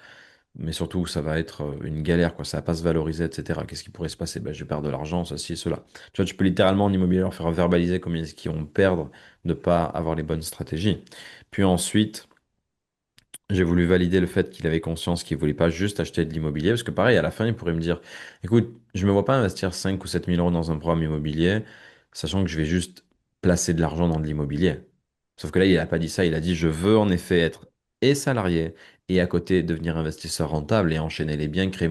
mais surtout où ça va être une galère, quoi. Ça va pas se valoriser, etc. Qu'est-ce qui pourrait se passer? Ben, je vais perdre de l'argent, ceci et cela. Tu vois, tu peux littéralement en immobilier leur faire verbaliser combien est-ce qu'ils vont perdre de pas avoir les bonnes stratégies. Puis ensuite. J'ai voulu valider le fait qu'il avait conscience qu'il voulait pas juste acheter de l'immobilier, parce que pareil, à la fin, il pourrait me dire, écoute, je me vois pas investir 5 ou 7 000 euros dans un programme immobilier, sachant que je vais juste placer de l'argent dans de l'immobilier. Sauf que là, il a pas dit ça, il a dit, je veux en effet être et salarié, et à côté devenir investisseur rentable et enchaîner les biens, créer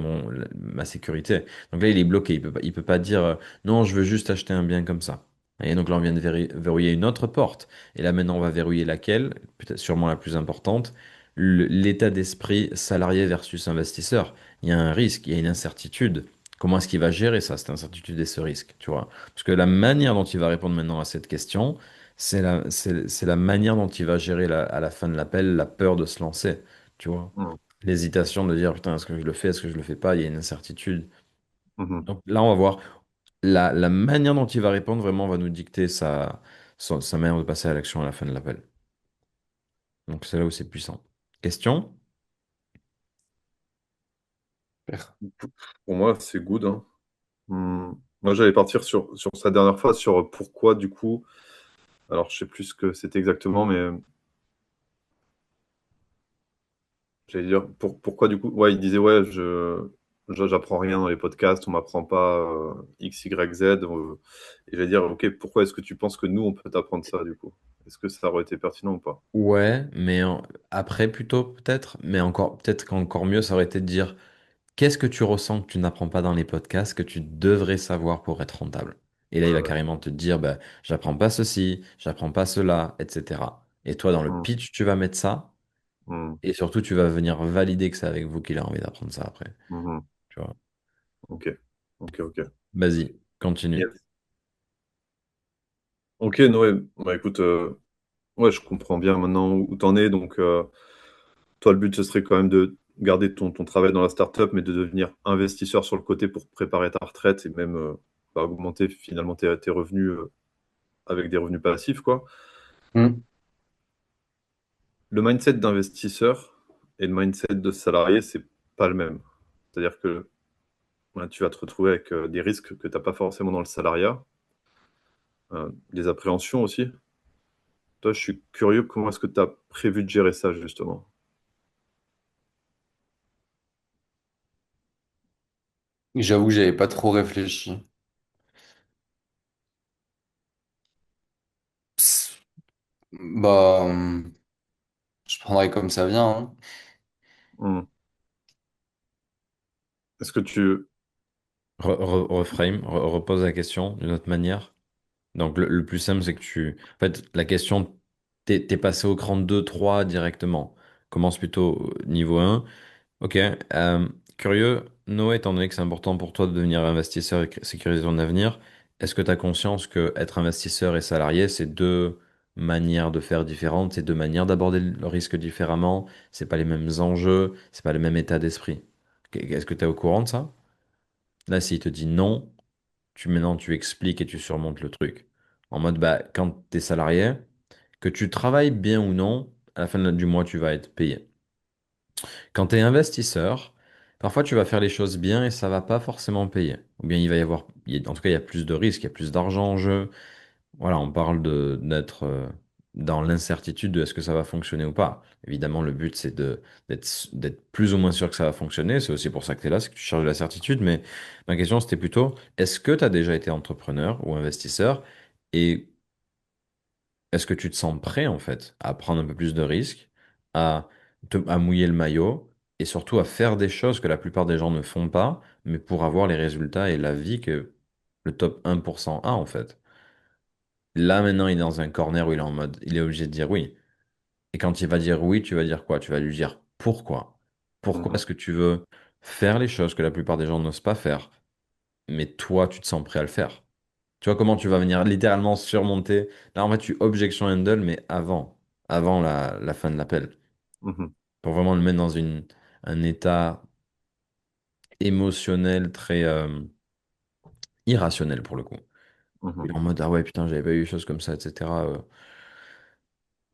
ma sécurité. Donc là, il est bloqué, il peut pas dire, non, je veux juste acheter un bien comme ça. Et donc là, on vient de verrouiller une autre porte. Et là, maintenant, on va verrouiller laquelle? Peut-être sûrement la plus importante, l'état d'esprit salarié versus investisseur. Il y a un risque, il y a une incertitude. Comment est-ce qu'il va gérer ça, cette incertitude et ce risque, tu vois? Parce que la manière dont il va répondre maintenant à cette question, c'est la manière dont il va gérer à la fin de l'appel la peur de se lancer, tu vois? Mhm. L'hésitation de dire, putain, est-ce que je le fais, est-ce que je le fais pas? Il y a une incertitude. Mhm. Donc là, on va voir la manière dont il va répondre vraiment va nous dicter sa manière de passer à l'action à la fin de l'appel. Donc c'est là où c'est puissant. Question? Super. Pour moi, c'est good, hein. Moi, j'allais partir sur sa dernière phrase, sur pourquoi, du coup. Alors, je sais plus ce que c'était exactement, mais j'allais dire pourquoi, du coup. Ouais, il disait, ouais, j'apprends rien dans les podcasts, on m'apprend pas X, Y, Z. Et j'allais dire, ok, pourquoi est-ce que tu penses que nous, on peut t'apprendre ça, du coup? Est-ce que ça aurait été pertinent ou pas? Ouais, mais après plutôt peut-être, mais encore peut-être qu'encore mieux, ça aurait été de dire qu'est-ce que tu ressens que tu n'apprends pas dans les podcasts que tu devrais savoir pour être rentable. Et là, il Ouais, va ouais. carrément te dire, bah, j'apprends pas ceci, j'apprends pas cela, etc. Et toi, dans le Hum, pitch, tu vas mettre ça, hum, et surtout, tu vas venir valider que c'est avec vous qu'il a envie d'apprendre ça après. hum. Tu vois. Ok, ok, ok. Vas-y, continue. Yes. Ok, Noé, bah écoute, ouais, je comprends bien maintenant où t'en es. Donc, toi, le but, ce serait quand même de garder ton travail dans la startup, mais de devenir investisseur sur le côté pour préparer ta retraite et même bah, augmenter finalement tes revenus avec des revenus passifs, quoi. Mhm. Le mindset d'investisseur et le mindset de salarié, c'est pas le même. C'est-à-dire que voilà, tu vas te retrouver avec des risques que tu n'as pas forcément dans le salariat, des appréhensions aussi. Toi, je suis curieux, comment est-ce que tu as prévu de gérer ça, justement? J'avoue que j'avais pas trop réfléchi. Pss, Bah, je prendrai comme ça vient, hein. Hmm. Est-ce que tu... Reframe, repose la question d'une autre manière. Donc le plus simple, c'est que En fait, la question, t'es passé au cran 2 3 directement. Commence plutôt au niveau un. Ok. Curieux, Noé, étant donné que c'est important pour toi de devenir investisseur et sécuriser ton avenir, est-ce que tu as conscience que être investisseur et salarié, c'est deux manières de faire différentes, c'est deux manières d'aborder le risque différemment, c'est pas les mêmes enjeux, c'est pas le même état d'esprit. Est-ce que tu es au courant de ça? Là, s'il te dit non, maintenant tu expliques et tu surmontes le truc. En mode, bah, quand tu es salarié, que tu travailles bien ou non, à la fin du mois, tu vas être payé. Quand tu es investisseur, parfois tu vas faire les choses bien et ça va pas forcément payer. Ou bien il va y avoir, en tout cas, il y a plus de risques, il y a plus d'argent en jeu. Voilà, on parle d'être dans l'incertitude de est-ce que ça va fonctionner ou pas. Évidemment, le but, c'est d'être plus ou moins sûr que ça va fonctionner. C'est aussi pour ça que tu es là, c'est que tu cherches de la certitude. Mais ma question, c'était plutôt, est-ce que tu as déjà été entrepreneur ou investisseur et est-ce que tu te sens prêt, en fait, à prendre un peu plus de risques, à mouiller le maillot et surtout à faire des choses que la plupart des gens ne font pas, mais pour avoir les résultats et la vie que le top 1% a, en fait. Là, maintenant, il est dans un corner où il est en mode, il est obligé de dire oui. Et quand il va dire oui, tu vas dire quoi? Tu vas lui dire pourquoi. Pourquoi Mhm. est-ce que tu veux faire les choses que la plupart des gens n'osent pas faire, mais toi, tu te sens prêt à le faire? Tu vois comment tu vas venir littéralement surmonter. Là, en fait, tu objection handle, mais avant la fin de l'appel. Mhm. Pour vraiment le mettre dans un état émotionnel très irrationnel pour le coup. Il Mhm. est en mode, ah ouais, putain, j'avais pas eu des choses comme ça, etc.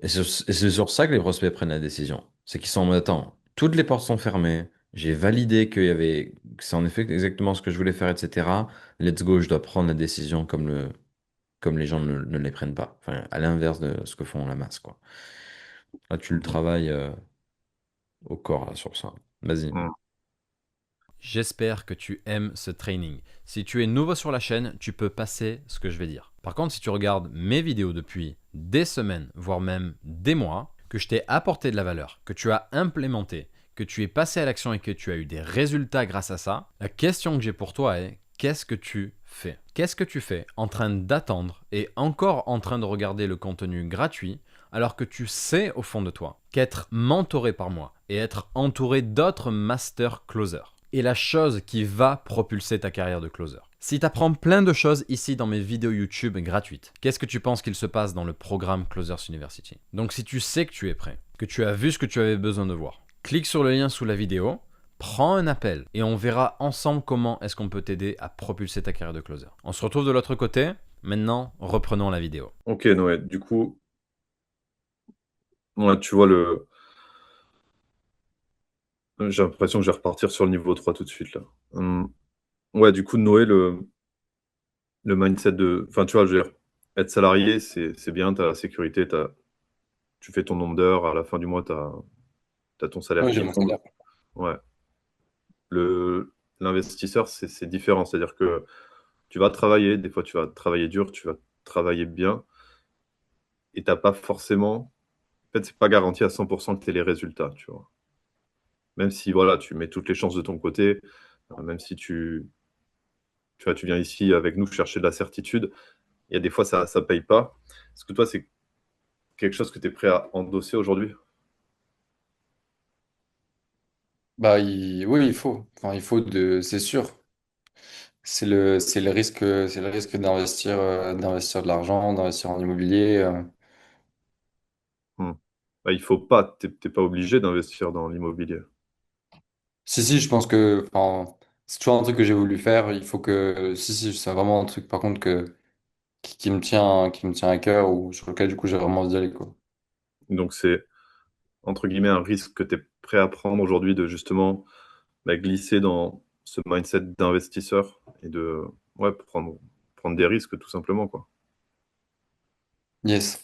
Et c'est sur ça que les prospects prennent la décision. C'est qu'ils sont en mode, attends, toutes les portes sont fermées, j'ai validé que c'est en effet exactement ce que je voulais faire, etc. Let's go, je dois prendre la décision comme les gens ne les prennent pas. Enfin, à l'inverse de ce que font la masse, quoi. Là, tu le Mhm. travailles au corps, là, sur ça. Vas-y. Mhm. J'espère que tu aimes ce training. Si tu es nouveau sur la chaîne, tu peux passer ce que je vais dire. Par contre, si tu regardes mes vidéos depuis des semaines, voire même des mois, que je t'ai apporté de la valeur, que tu as implémenté, que tu es passé à l'action et que tu as eu des résultats grâce à ça, la question que j'ai pour toi est qu'est-ce que tu fais? Qu'est-ce que tu fais en train d'attendre et encore en train de regarder le contenu gratuit alors que tu sais au fond de toi qu'être mentoré par moi et être entouré d'autres master closers est la chose qui va propulser ta carrière de closer. Si tu apprends plein de choses ici dans mes vidéos YouTube gratuites, qu'est-ce que tu penses qu'il se passe dans le programme Closers University? Donc si tu sais que tu es prêt, que tu as vu ce que tu avais besoin de voir, clique sur le lien sous la vidéo, prends un appel et on verra ensemble comment est-ce qu'on peut t'aider à propulser ta carrière de closer. On se retrouve de l'autre côté. Maintenant, reprenons la vidéo. Ok, Noé. Du coup, ouais, tu vois j'ai l'impression que je vais repartir sur le niveau 3 tout de suite là. Ouais, du coup, Noé, le mindset de. Enfin, tu vois, je veux dire, être salarié, c'est bien, tu as la sécurité, tu fais ton nombre d'heures, à la fin du mois, tu as ton salaire Oui, j'ai qui mon tombe. salaire. Ouais. L'investisseur, c'est différent. C'est-à-dire que tu vas travailler, des fois, tu vas travailler dur, tu vas travailler bien, et t'as pas forcément. En fait, c'est pas garanti à 100% que tu aies les résultats, tu vois. Même si, voilà, tu mets toutes les chances de ton côté, même si tu vois, tu viens ici avec nous chercher de la certitude, il y a des fois, ça paye pas. Est-ce que toi, c'est quelque chose que tu es prêt à endosser aujourd'hui? Bah, oui, il faut. Enfin, il faut c'est sûr. C'est le risque d'investir de l'argent, d'investir en immobilier. Hmm. Bah, il faut pas, t'es pas obligé d'investir dans l'immobilier. Si, si, je pense que, enfin, c'est toujours un truc que j'ai voulu faire. Si, c'est vraiment un truc, par contre, qui me tient à cœur ou sur lequel, du coup, j'ai vraiment envie d'y aller, quoi. Donc, c'est, entre guillemets, un risque que tu es prêt à prendre aujourd'hui de justement bah, glisser dans ce mindset d'investisseur et de ouais, prendre des risques tout simplement, quoi. Yes.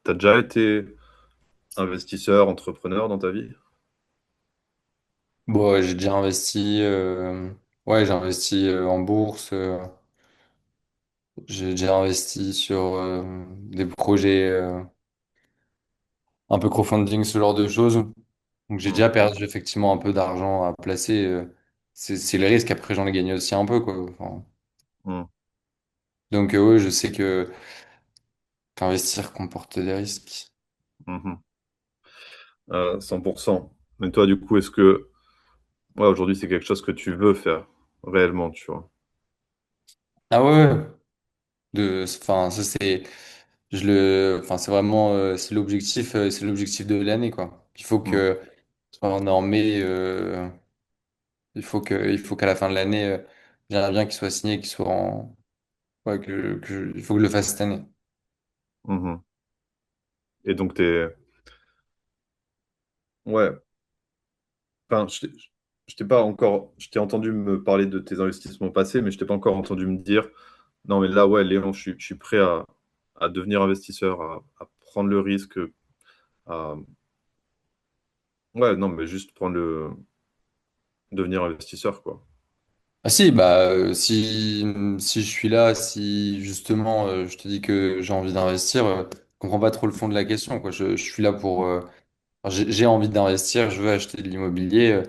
T'as déjà été investisseur, entrepreneur dans ta vie? Bon, j'ai déjà investi, ouais, j'ai investi en bourse, j'ai déjà investi sur des projets un peu crowdfunding, ce genre de choses. Donc j'ai Hmm. déjà perdu effectivement un peu d'argent à placer. C'est le risque, après j'en ai gagné aussi un peu, quoi. Enfin, Hmm. donc ouais, je sais que qu'investir comporte des risques. Mhm. 100%. Mais toi, du coup, est-ce que ouais, aujourd'hui, c'est quelque chose que tu veux faire réellement, tu vois? Ah ouais, ouais. Enfin, ça c'est, enfin c'est vraiment, c'est l'objectif de l'année, quoi. Il faut Hmm. que, en mai, il faut qu'à la fin de l'année, j'aimerais bien qu'il soit signé, qu'il soit en, ouais, il faut que je le fasse cette année. Mhm. Et donc, t'es ouais. Enfin, je t'ai pas encore, je t'ai entendu me parler de tes investissements passés, mais je t'ai pas encore entendu me dire, non, mais là, ouais, Léon, je suis prêt à devenir investisseur, à prendre le risque, à... Ouais, non, mais juste prendre le... devenir investisseur, quoi. Ah si, bah si je suis là, si justement je te dis que j'ai envie d'investir, je comprends pas trop le fond de la question, quoi. Je suis là pour enfin, j'ai envie d'investir, je veux acheter de l'immobilier.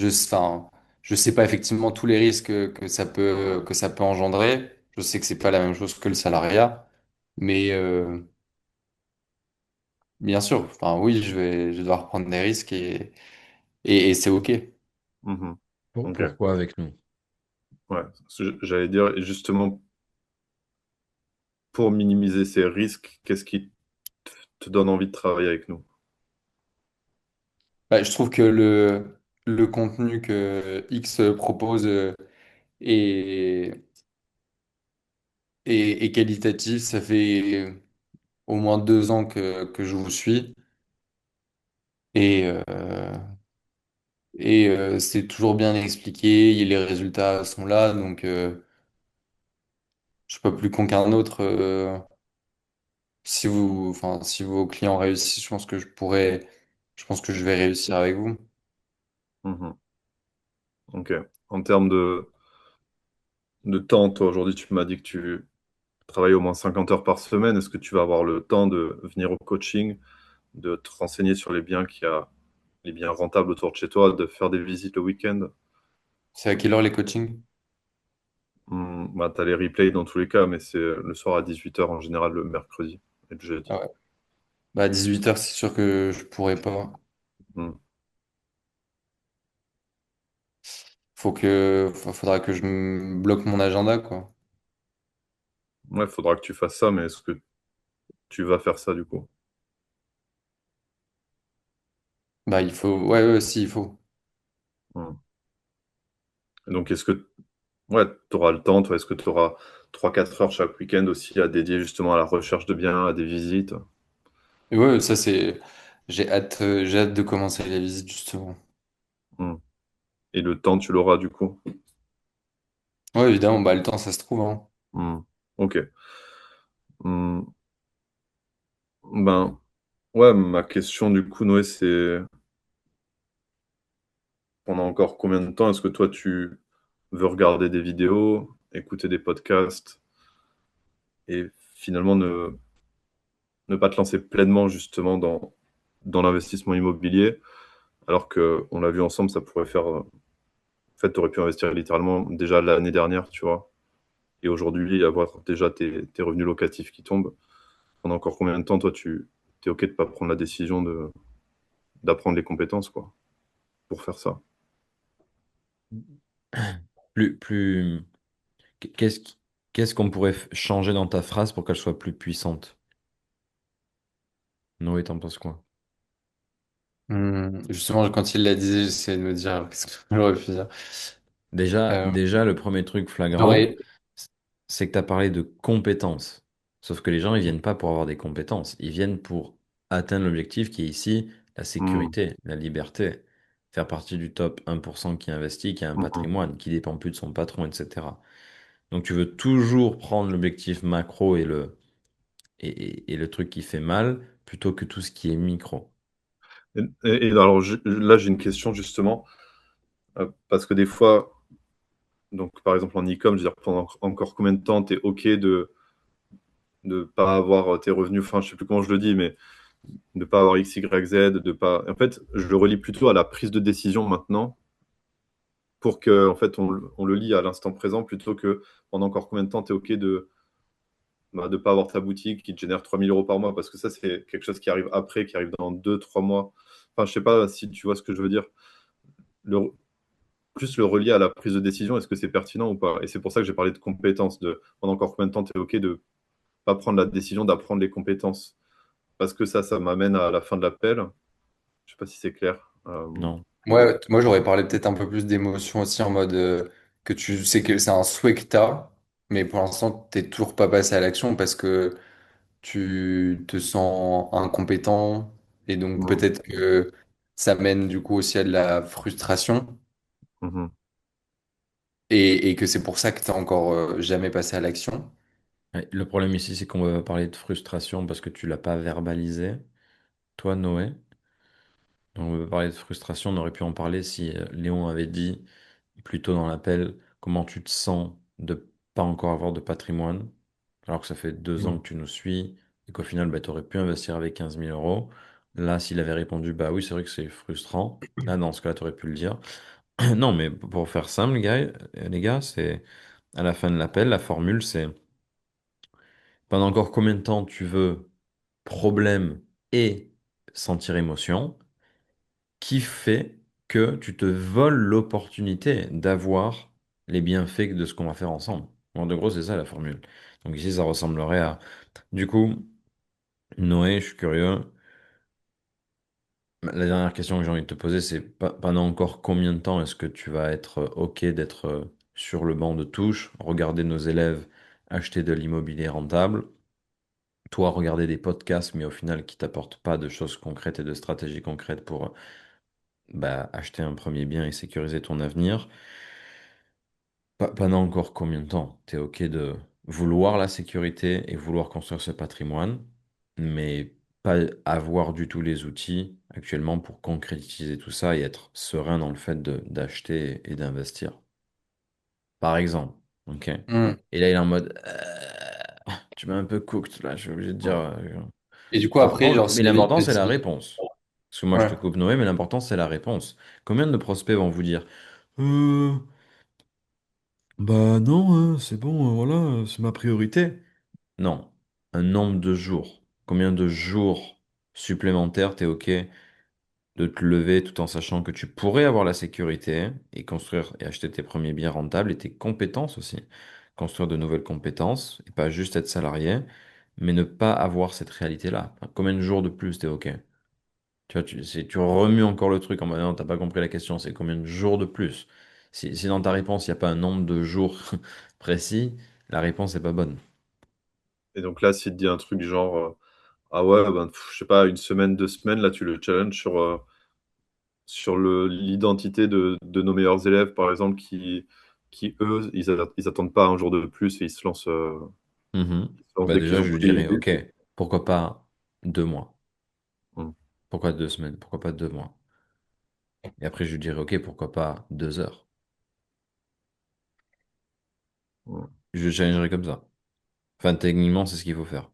Enfin, je sais pas effectivement tous les risques que ça peut engendrer. Je sais que c'est pas la même chose que le salariat, mais bien sûr, enfin oui, je vais devoir prendre des risques et c'est OK. Mhm. Ok, Pourquoi avec nous? ouais. J'allais dire, et justement, pour minimiser ces risques, qu'est-ce qui te donne envie de travailler avec nous? Bah, je trouve que le contenu que X propose est, est qualitatif. Ça fait au moins 2 ans que je vous suis et, c'est toujours bien expliqué. Les résultats sont là, donc je suis pas plus con qu'un autre. Si vos clients réussissent, je pense que je vais réussir avec vous. Mhm. Ok. En termes de temps, toi, aujourd'hui, tu m'as dit que tu travailles au moins 50 heures par semaine. Est-ce que tu vas avoir le temps de venir au coaching, de te renseigner sur les biens qu'il y a, les biens rentables autour de chez toi, de faire des visites le week-end? C'est à quelle heure les coachings? Bah, tu as les replays dans tous les cas, mais c'est le soir à 18 heures en général, le mercredi et le Ah jeudi. ouais. Bah, à 18 h, c'est sûr que je pourrais pas. Hmm. Faudra que je me bloque mon agenda, quoi. Ouais, il faudra que tu fasses ça, mais est-ce que tu vas faire ça du coup? Bah, il faut, ouais, ouais, si, il faut. Hmm. Et donc, est-ce que ouais, tu auras le temps, toi, est-ce que tu auras 3 4 heures chaque week-end aussi à dédier justement à la recherche de biens, à des visites? Et ouais, ça, j'ai hâte de commencer la visite, justement. Hmm. Et le temps, tu l'auras du coup? Ouais, évidemment, bah, le temps, ça se trouve, hein. Hmm. Ok. Hmm. Ben, ouais, ma question du coup, Noé, c'est pendant encore combien de temps est-ce que toi, tu veux regarder des vidéos, écouter des podcasts et finalement ne pas te lancer pleinement justement dans l'investissement immobilier, alors que on l'a vu ensemble, ça pourrait faire. En fait, tu aurais pu investir littéralement déjà l'année dernière, tu vois, et aujourd'hui avoir déjà tes revenus locatifs qui tombent. Pendant encore combien de temps, toi, tu es OK de pas prendre la décision d'apprendre les compétences, quoi, pour faire ça? Plus, qu'est-ce qu'est-ce qu'on pourrait changer dans ta phrase pour qu'elle soit plus puissante? Noé, t'en penses quoi? Justement, quand il l'a dit, j'essayais de me dire qu'est-ce que j'aurais pu dire. Euh, Déjà, le premier truc flagrant, j'aurais, c'est que tu as parlé de compétences. Sauf que les gens, ils viennent pas pour avoir des compétences. Ils viennent pour atteindre l'objectif qui est ici la Hmm. sécurité, la liberté. Faire partie du top 1% qui investit, qui a un Mhm. patrimoine, qui dépend plus de son patron, etc. Donc tu veux toujours prendre l'objectif macro et le truc qui fait mal plutôt que tout ce qui est micro. Et alors, là, j'ai une question justement, parce que des fois, donc par exemple en e-com, je veux dire, pendant encore combien de temps tu es OK de ne pas avoir tes revenus, enfin, je sais plus comment je le dis, mais de pas avoir X, Y, Z, de pas. En fait, je le relie plutôt à la prise de décision maintenant pour que, en fait, on le lie à l'instant présent plutôt que pendant encore combien de temps tu es OK de ne pas avoir ta boutique qui te génère 3 000 € par mois parce que ça, c'est quelque chose qui arrive après, qui arrive dans 2 3 mois. Enfin, je sais pas si tu vois ce que je veux dire. Le, plus le relier à la prise de décision, est-ce que c'est pertinent ou pas? Et c'est pour ça que j'ai parlé de compétences, de pendant encore combien de temps tu es OK de pas prendre la décision d'apprendre les compétences. Parce que ça m'amène à la fin de l'appel. Je sais pas si c'est clair. Non. moi, j'aurais parlé peut-être un peu plus d'émotion aussi en mode que tu sais que c'est un souhait que t'as, mais pour l'instant, t'es toujours pas passé à l'action parce que tu te sens incompétent et donc Mm, peut-être que ça mène du coup aussi à de la frustration mhm, et que c'est pour ça que t'as encore jamais passé à l'action. Ouais, le problème ici, c'est qu'on va parler de frustration parce que tu l'as pas verbalisé, toi, Noé. Donc, on va parler de frustration, on aurait pu en parler si Léon avait dit plus tôt dans l'appel comment tu te sens de pas encore avoir de patrimoine, alors que ça fait 2 ans Mm. que tu nous suis et qu'au final, bah, tu aurais pu investir avec 15 000 euros. Là, s'il avait répondu, bah oui, c'est vrai que c'est frustrant. Là, dans ce cas-là, tu aurais pu le dire. Non, mais pour faire simple, les gars, c'est à la fin de l'appel, la formule, c'est pendant encore combien de temps tu veux problème et sentir émotion, qui fait que tu te voles l'opportunité d'avoir les bienfaits de ce qu'on va faire ensemble. Bon, de gros, c'est ça la formule. Donc ici, ça ressemblerait à... Du coup, Noé, je suis curieux. La dernière question que j'ai envie de te poser, c'est pendant encore combien de temps est-ce que tu vas être OK d'être sur le banc de touche, regarder nos élèves acheter de l'immobilier rentable, toi regarder des podcasts, mais au final qui t'apportent pas de choses concrètes et de stratégies concrètes pour bah, acheter un premier bien et sécuriser ton avenir. Pendant encore combien de temps? Tu es OK de vouloir la sécurité et vouloir construire ce patrimoine, mais pas avoir du tout les outils actuellement pour concrétiser tout ça et être serein dans le fait d'acheter et d'investir. Par exemple. OK? Hmm. Et là, il est en mode tu m'as un peu cooked, là, je suis obligé de dire. Ouais. Et du coup, Par après, contre, genre, mais s'il y avait une l'important, c'est la petite... réponse. Parce que moi, je te Ouais. coupe Noé, mais l'important, c'est la réponse. Combien de prospects vont vous dire Euh, bah non, hein, c'est bon, voilà, c'est ma priorité. Non, un nombre de jours. Combien de jours supplémentaires t'es OK de te lever tout en sachant que tu pourrais avoir la sécurité et construire et acheter tes premiers biens rentables et tes compétences aussi. Construire de nouvelles compétences et pas juste être salarié, mais ne pas avoir cette réalité-là. Combien de jours de plus t'es OK? Tu vois, tu remues encore le truc en mode non, t'as pas compris la question, c'est combien de jours de plus? Si dans ta réponse, il n'y a pas un nombre de jours précis, la réponse n'est pas bonne. Et donc là, s'il te dit un truc genre, ah ouais, ben, je sais pas, une semaine, 2 semaines, là, tu le challenges sur l'identité de nos meilleurs élèves, par exemple, qui eux, ils attendent pas un jour de plus et Mhm. ils se lancent Bah dès qu'ils déjà, ont je lui pris. dirais, ok, pourquoi pas 2 mois? Mm. Pourquoi 2 semaines? Pourquoi pas 2 mois? Et après, je lui dirais, ok, pourquoi pas 2 heures? Mm. Je le challengerai comme ça. Enfin, techniquement, c'est ce qu'il faut faire.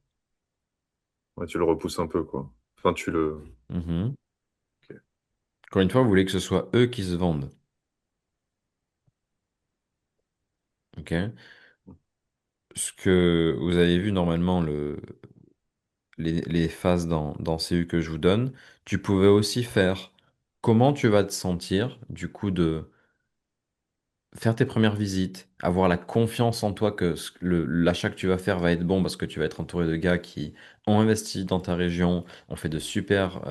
Ouais, tu le repousses un peu, quoi. Enfin, tu le. Mhm. Ok. Encore une fois, vous voulez que ce soit eux qui se vendent. Ok? Ce que vous avez vu normalement, les phases dans CU que je vous donne, tu pouvais aussi faire comment tu vas te sentir du coup de faire tes premières visites, avoir la confiance en toi que l'achat que tu vas faire va être bon parce que tu vas être entouré de gars qui ont investi dans ta région, ont fait de super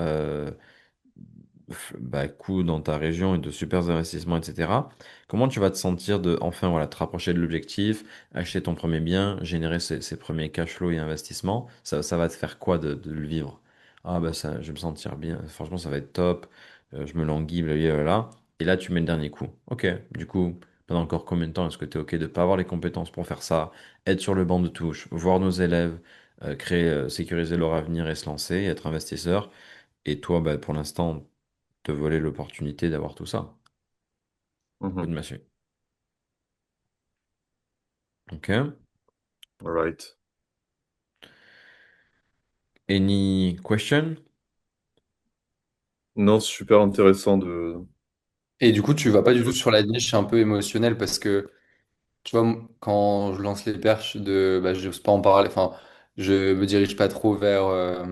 bah, coups dans ta région et de super investissements, etc. Comment tu vas te sentir de enfin voilà, te rapprocher de l'objectif, acheter ton premier bien, générer ces premiers cash flow et investissements? Ça va te faire quoi de le vivre? Ah bah ça, je vais me sentir bien, franchement ça va être top, je me languis, blablabla. Et là tu mets le dernier coup. Ok, du coup, pendant encore combien de temps est-ce que tu es ok de pas avoir les compétences pour faire ça, être sur le banc de touche, voir nos élèves, créer, sécuriser leur avenir et se lancer, être investisseur? Et toi, bah, pour l'instant, te voler l'opportunité d'avoir tout ça. Coup de Mhm. massue. Ok. All right. Any question? Non, c'est super intéressant de. Et du coup, tu vas pas du tout sur la niche un peu émotionnelle parce que, tu vois, quand je lance les perches de, bah, j'ose pas en parler, enfin, je me dirige pas trop vers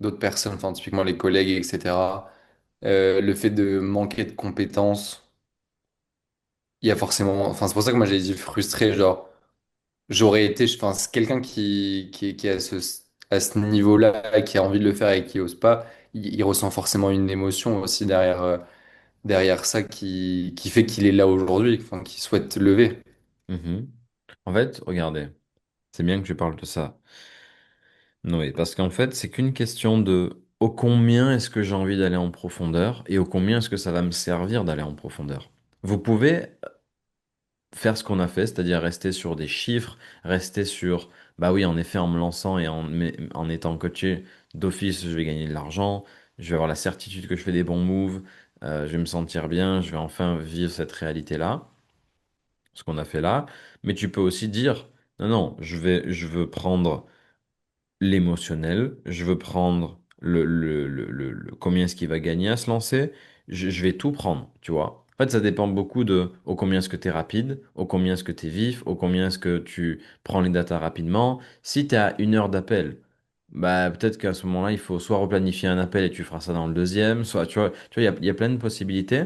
d'autres personnes, enfin, typiquement les collègues, etc. Le fait de manquer de compétences, il y a forcément, enfin, c'est pour ça que moi j'ai dit frustré, genre, j'aurais été, enfin, c'est quelqu'un qui est à ce niveau-là, qui a envie de le faire et qui ose pas, il ressent forcément une émotion aussi derrière, derrière ça qui fait qu'il est là aujourd'hui, enfin, qu'il souhaite lever. Mhm. En fait, regardez, c'est bien que tu parles de ça. Noé, parce qu'en fait, c'est qu'une question de au combien est-ce que j'ai envie d'aller en profondeur et au combien est-ce que ça va me servir d'aller en profondeur. Vous pouvez faire ce qu'on a fait, c'est-à-dire rester sur des chiffres, rester sur, bah oui, en effet, en me lançant et en étant coaché d'office, je vais gagner de l'argent, je vais avoir la certitude que je fais des bons moves, je vais me sentir bien, je vais enfin vivre cette réalité-là, ce qu'on a fait là. Mais tu peux aussi dire, non, non, je veux prendre l'émotionnel, je veux prendre combien est-ce qu'il va gagner à se lancer, je vais tout prendre, tu vois. En fait, ça dépend beaucoup de au combien est-ce que tu es rapide, au combien est-ce que tu es vif, au combien est-ce que tu prends les datas rapidement. Si tu es à 1 heure d'appel, bah peut-être qu'à ce moment-là, il faut soit replanifier un appel et tu feras ça dans le deuxième, soit il y a plein de possibilités.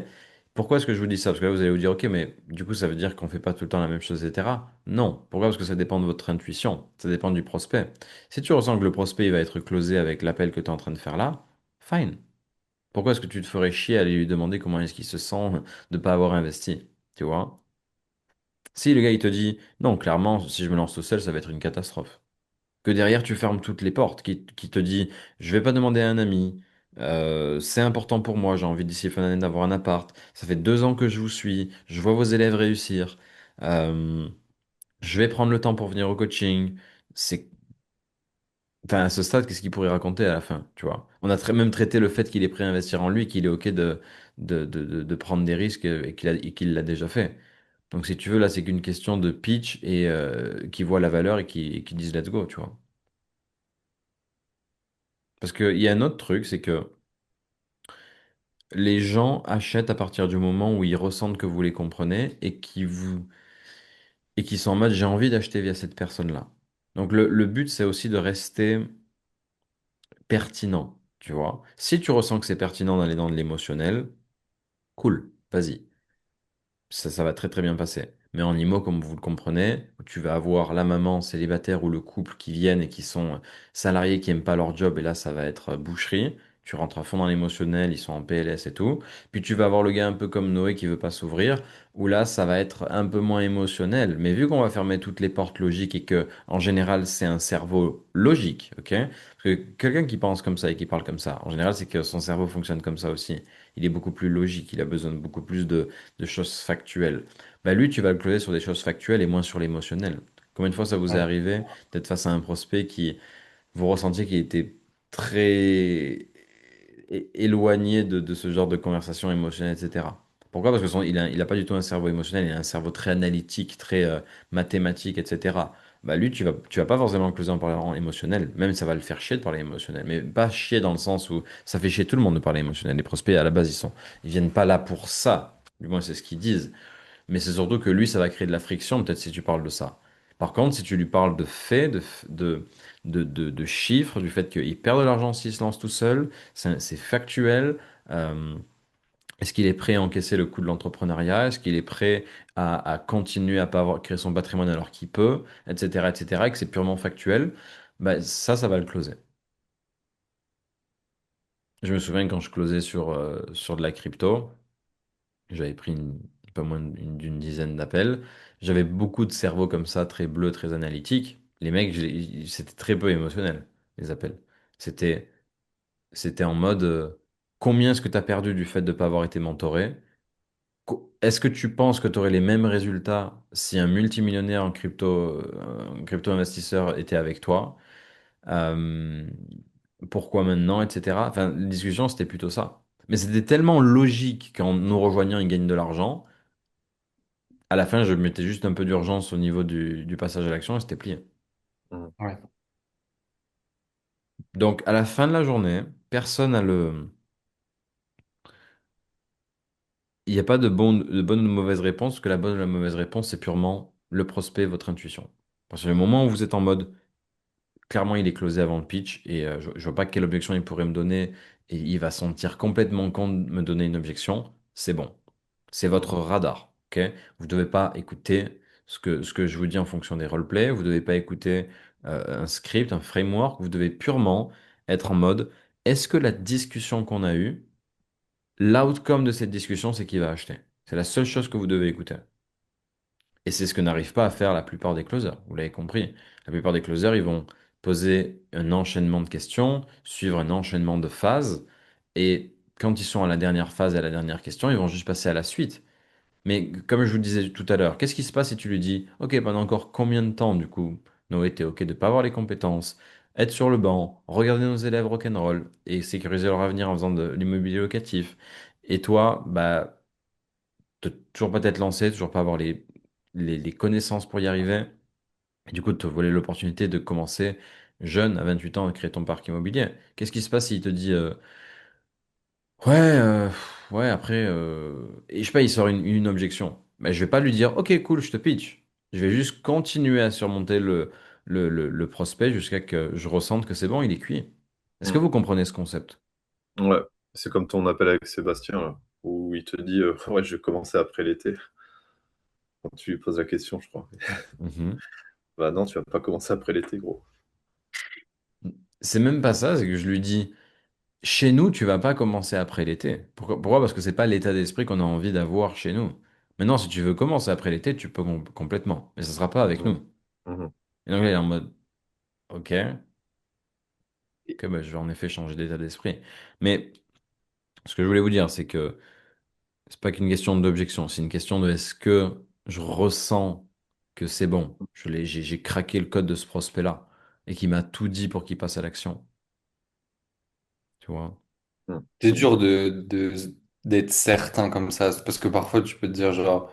Pourquoi est-ce que je vous dis ça? Parce que là, vous allez vous dire, ok, mais du coup, ça veut dire qu'on fait pas tout le temps la même chose, etc. Non. Pourquoi? Parce que ça dépend de votre intuition, ça dépend du prospect. Si tu ressens que le prospect il va être closé avec l'appel que tu es en train de faire là, fine. Pourquoi est-ce que tu te ferais chier à aller lui demander comment est-ce qu'il se sent de ne pas avoir investi? Tu vois? Si le gars il te dit non, clairement, si je me lance tout seul, ça va être une catastrophe. Que derrière tu fermes toutes les portes, qui te dit je vais pas demander à un ami, c'est important pour moi, j'ai envie d'ici fin d'année d'avoir un appart, ça fait 2 ans que je vous suis, je vois vos élèves réussir, euh, je vais prendre le temps pour venir au coaching. C'est Enfin, à ce stade, qu'est-ce qu'il pourrait raconter à la fin, tu vois? On a même traité le fait qu'il est prêt à investir en lui, qu'il est OK de prendre des risques et qu'il l'a déjà fait. Donc, si tu veux, là, c'est qu'une question de pitch et qui voit la valeur et qui disent let's go, tu vois? Parce qu'il y a un autre truc, c'est que les gens achètent à partir du moment où ils ressentent que vous les comprenez et qui sont en mode j'ai envie d'acheter via cette personne-là. Donc, le but, c'est aussi de rester pertinent, tu vois. Si tu ressens que c'est pertinent d'aller dans de l'émotionnel, cool, vas-y. Ça va très très bien passer. Mais en IMO, comme vous le comprenez, tu vas avoir la maman célibataire ou le couple qui viennent et qui sont salariés qui aiment pas leur job et là ça va être boucherie. Tu rentres à fond dans l'émotionnel, ils sont en PLS et tout. Puis tu vas avoir le gars un peu comme Noé qui veut pas s'ouvrir, où là ça va être un peu moins émotionnel. Mais vu qu'on va fermer toutes les portes logiques et que en général c'est un cerveau logique, ok? Parce que quelqu'un qui pense comme ça et qui parle comme ça, en général c'est que son cerveau fonctionne comme ça aussi. Il est beaucoup plus logique, il a besoin de beaucoup plus de choses factuelles. Bah lui, tu vas le closer sur des choses factuelles et moins sur l'émotionnel. Combien de fois ça vous est Ouais. arrivé d'être face à un prospect qui, vous ressentiez qu'il était très éloigné de ce genre de conversation émotionnelle, etc. Pourquoi? Parce que il a pas du tout un cerveau émotionnel, il a un cerveau très analytique, très mathématique, etc. Bah lui, tu vas pas forcément le closer en parlant émotionnel, même ça va le faire chier de parler émotionnel, mais pas chier dans le sens où ça fait chier tout le monde de parler émotionnel. Les prospects, à la base, ils viennent pas là pour ça. Du moins, c'est ce qu'ils disent. Mais c'est surtout que lui, ça va créer de la friction, peut-être si tu parles de ça. Par contre, si tu lui parles de faits, de chiffres, du fait qu'il perd de l'argent s'il se lance tout seul, c'est factuel. euh, Est-ce qu'il est prêt à encaisser le coût de l'entrepreneuriat? Est-ce qu'il est prêt à continuer à pas avoir créé son patrimoine alors qu'il peut, etc., etc., et que c'est purement factuel, bah, ça va le closer. Je me souviens quand je closais sur de la crypto. J'avais pris pas moins d'une dizaine d'appels. J'avais beaucoup de cerveaux comme ça, très bleus, très analytiques. Les mecs, c'était très peu émotionnel, les appels. C'était, c'était en mode combien est-ce que tu as perdu du fait de ne pas avoir été mentoré? Est-ce que tu penses que tu aurais les mêmes résultats si un multimillionnaire en un crypto-investisseur était avec toi? Euh, Pourquoi maintenant, etc. Enfin, les discussions, c'était plutôt ça. Mais c'était tellement logique qu'en nous rejoignant, ils gagnent de l'argent. À la fin, je mettais juste un peu d'urgence au niveau du passage à l'action et c'était plié. Mhm. Ouais. Donc, à la fin de la journée, personne n'a le. Il n'y a pas de bonne ou de mauvaise réponse, parce que la bonne ou la mauvaise réponse, c'est purement le prospect, votre intuition. Parce que le moment où vous êtes en mode, clairement, il est closé avant le pitch, et je vois pas quelle objection il pourrait me donner, et il va sentir complètement con de me donner une objection, c'est bon. C'est votre radar, ok? Vous ne devez pas écouter ce que je vous dis en fonction des roleplays, vous ne devez pas écouter un script, un framework, vous devez purement être en mode, est-ce que la discussion qu'on a eue, l'outcome de cette discussion, c'est qu'il va acheter? C'est la seule chose que vous devez écouter. Et c'est ce que n'arrive pas à faire la plupart des closers, vous l'avez compris. La plupart des closers, ils vont poser un enchaînement de questions, suivre un enchaînement de phases, et quand ils sont à la dernière phase et à la dernière question, ils vont juste passer à la suite. Mais comme je vous le disais tout à l'heure, qu'est-ce qui se passe si tu lui dis, OK, pendant encore combien de temps, du coup, Noé, t'es OK de pas avoir les compétences, être sur le banc, regarder nos élèves rock'n'roll et sécuriser leur avenir en faisant de l'immobilier locatif. Et toi, bah, toujours pas t'être lancé, toujours pas avoir les connaissances pour y arriver. Et du coup, te voler l'opportunité de commencer jeune, à 28 ans, à créer ton parc immobilier. Qu'est-ce qui se passe s'il te dit, ouais, ouais, après, et je sais pas, il sort une objection. Mais je vais pas lui dire, ok, cool, je te pitch. Je vais juste continuer à surmonter le prospect jusqu'à que je ressente que c'est bon, il est cuit. Est-ce que Mm. vous comprenez ce concept? Ouais, c'est comme ton appel avec Sébastien, là, où il te dit ouais, je vais commencer après l'été. Quand tu lui poses la question, je crois. Mhm. Bah non, tu vas pas commencer après l'été, gros. C'est même pas ça, c'est que je lui dis, chez nous, tu vas pas commencer après l'été. Pourquoi? Parce que c'est pas l'état d'esprit qu'on a envie d'avoir chez nous. Maintenant, si tu veux commencer après l'été, tu peux complètement, mais ça sera pas avec Mhm. nous. Mhm. Et donc là, il est en mode, ok, Et- ok, bah, je vais en effet changer d'état d'esprit. Mais ce que je voulais vous dire, c'est que c'est pas qu'une question d'objection, c'est une question de est-ce que je ressens que c'est bon, j'ai craqué le code de ce prospect-là et qui m'a tout dit pour qu'il passe à l'action, tu vois? Mhm. C'est dur d'être certain comme ça, parce que parfois tu peux te dire genre,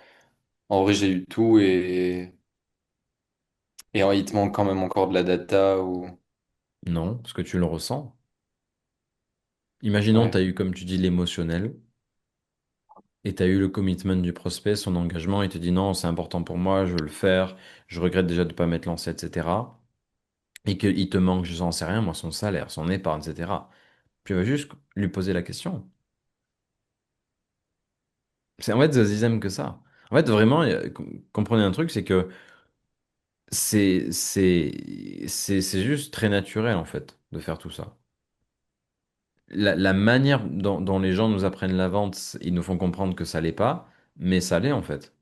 en vrai j'ai eu tout et il te manque quand même encore de la data ou... Non, parce que tu le ressens. Imaginons, tu Ouais. as eu, comme tu dis, l'émotionnel et tu as eu le commitment du prospect, son engagement, il te dit non, c'est important pour moi, je veux le faire, je regrette déjà de ne pas m'être lancé, etc. Et qu'il te manque, je n'en sais rien, moi, son salaire, son épargne, etc. Puis il va juste lui poser la question. C'est en fait ils aiment que ça. En fait, vraiment, comprenez un truc, c'est que c'est juste très naturel, en fait, de faire tout ça. La manière dont les gens nous apprennent la vente, ils nous font comprendre que ça l'est pas, mais ça l'est, en fait.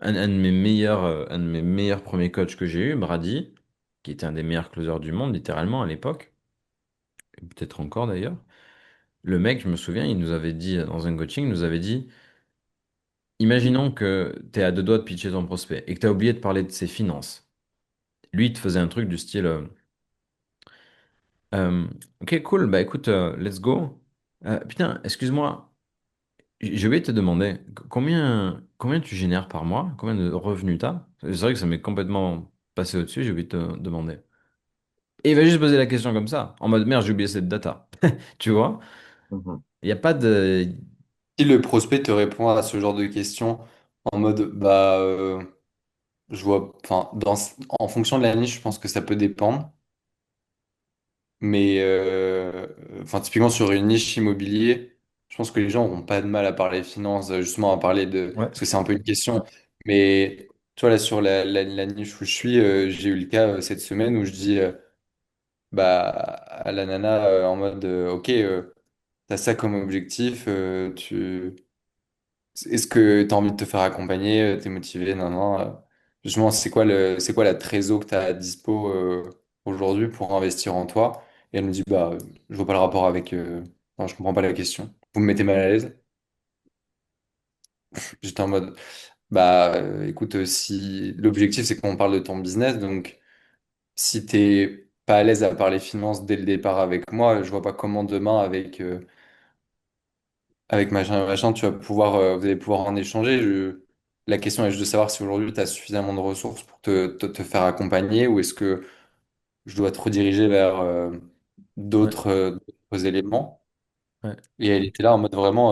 Un de mes meilleurs premiers coachs que j'ai eu, Brady, qui était un des meilleurs closers du monde, littéralement, à l'époque, et peut-être encore d'ailleurs, le mec, je me souviens, il nous avait dit, dans un coaching, il nous avait dit, imaginons que tu es à deux doigts de pitcher ton prospect et que tu as oublié de parler de ses finances. Lui, il te faisait un truc du style euh, ok, cool, bah écoute, let's go. Putain, excuse-moi, je vais te demander combien tu génères par mois? Combien de revenus t'as? C'est vrai que ça m'est complètement passé au-dessus, j'ai oublié de te demander. Et il va juste poser la question comme ça, en mode merde, j'ai oublié cette data. Tu vois? Mhm. Il n'y a pas de. Si le prospect te répond à ce genre de questions en mode bah je vois, enfin en fonction de la niche, je pense que ça peut dépendre. Mais enfin, typiquement sur une niche immobilier, je pense que les gens n'auront pas de mal à parler finance, justement à parler de... Ouais. Parce que c'est un peu une question. Mais tu vois, là, sur la niche où je suis, j'ai eu le cas cette semaine où je dis bah, à la nana en mode, OK, t'as ça comme objectif, est-ce que tu as envie de te faire accompagner, t'es motivé, non, non. Justement, c'est quoi la trésor que tu as à dispo aujourd'hui pour investir en toi? Et elle me dit, bah, je vois pas le rapport avec. Non, je comprends pas la question. Vous me mettez mal à l'aise. J'étais en mode, bah, écoute, si l'objectif c'est qu'on parle de ton business, donc si t'es pas à l'aise à parler finances dès le départ avec moi, je vois pas comment demain avec machin, machin, tu vas pouvoir, vous allez pouvoir en échanger. La question est juste de savoir si aujourd'hui tu as suffisamment de ressources pour te faire accompagner ou est-ce que je dois te rediriger vers Ouais. d'autres éléments. Ouais. Et elle était là en mode vraiment,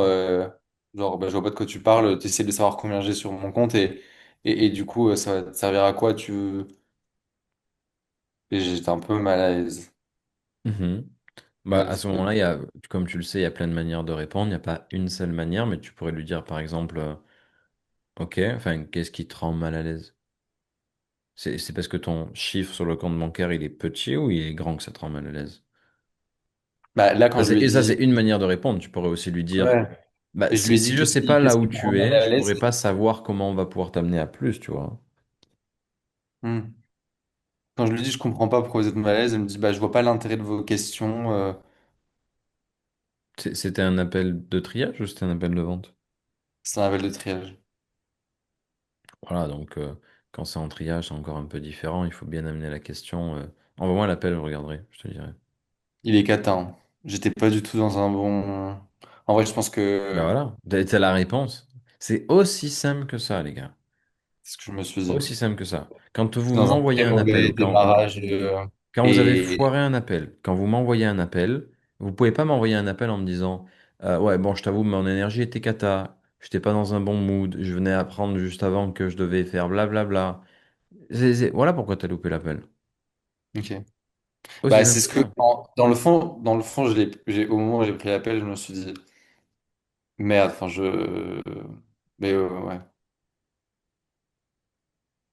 genre, bah, je vois pas de quoi tu parles, tu essaies de savoir combien j'ai sur mon compte et du coup, ça va te servir à quoi tu... Et j'étais un peu mal à l'aise. Mhm. Bah, Ouais, à ce moment-là, comme tu le sais, il y a plein de manières de répondre. Il n'y a pas une seule manière, mais tu pourrais lui dire, par exemple, OK, enfin, qu'est-ce qui te rend mal à l'aise? C'est parce que ton chiffre sur le compte bancaire, il est petit ou il est grand que ça te rend mal à l'aise? bah, là, quand je lui ai Et ça, c'est dit... une manière de répondre. Tu pourrais aussi lui dire, Ouais. bah, Et je lui ai si dit, je sais pas là qu'est-ce où qui me rend tu mal es, à je l'aise? pourrais pas savoir comment on va pouvoir t'amener à plus, tu vois. Hmm. Quand je lui dis je comprends pas pourquoi vous êtes mal à l'aise, elle me dit bah je vois pas l'intérêt de vos questions. C'était un appel de triage ou c'était un appel de vente? C'est un appel de triage. Voilà, donc quand c'est en triage, c'est encore un peu différent. Il faut bien amener la question. Envoie-moi l'appel, je regarderai, je te dirai. Il est cata, hein. J'étais pas du tout dans un bon. En vrai, je pense Ben que voilà, t'as la réponse. C'est aussi simple que ça, les gars. c'est ce que je me suis dit. Aussi simple que ça. Quand vous Dans un m'envoyez très un appel mauvais ou quand, démarrage. quand vous avez Et foiré un appel, quand vous m'envoyez un appel, vous pouvez pas m'envoyer un appel en me disant ouais, bon, je t'avoue, mon énergie était cata, j'étais pas dans un bon mood, je venais apprendre juste avant que je devais faire blablabla. Voilà pourquoi t'as loupé l'appel. ok. Aussi Bah, c'est simple ce que que, ça. dans le fond, au moment où j'ai pris l'appel, je me suis dit, merde, enfin, je. Mais ouais,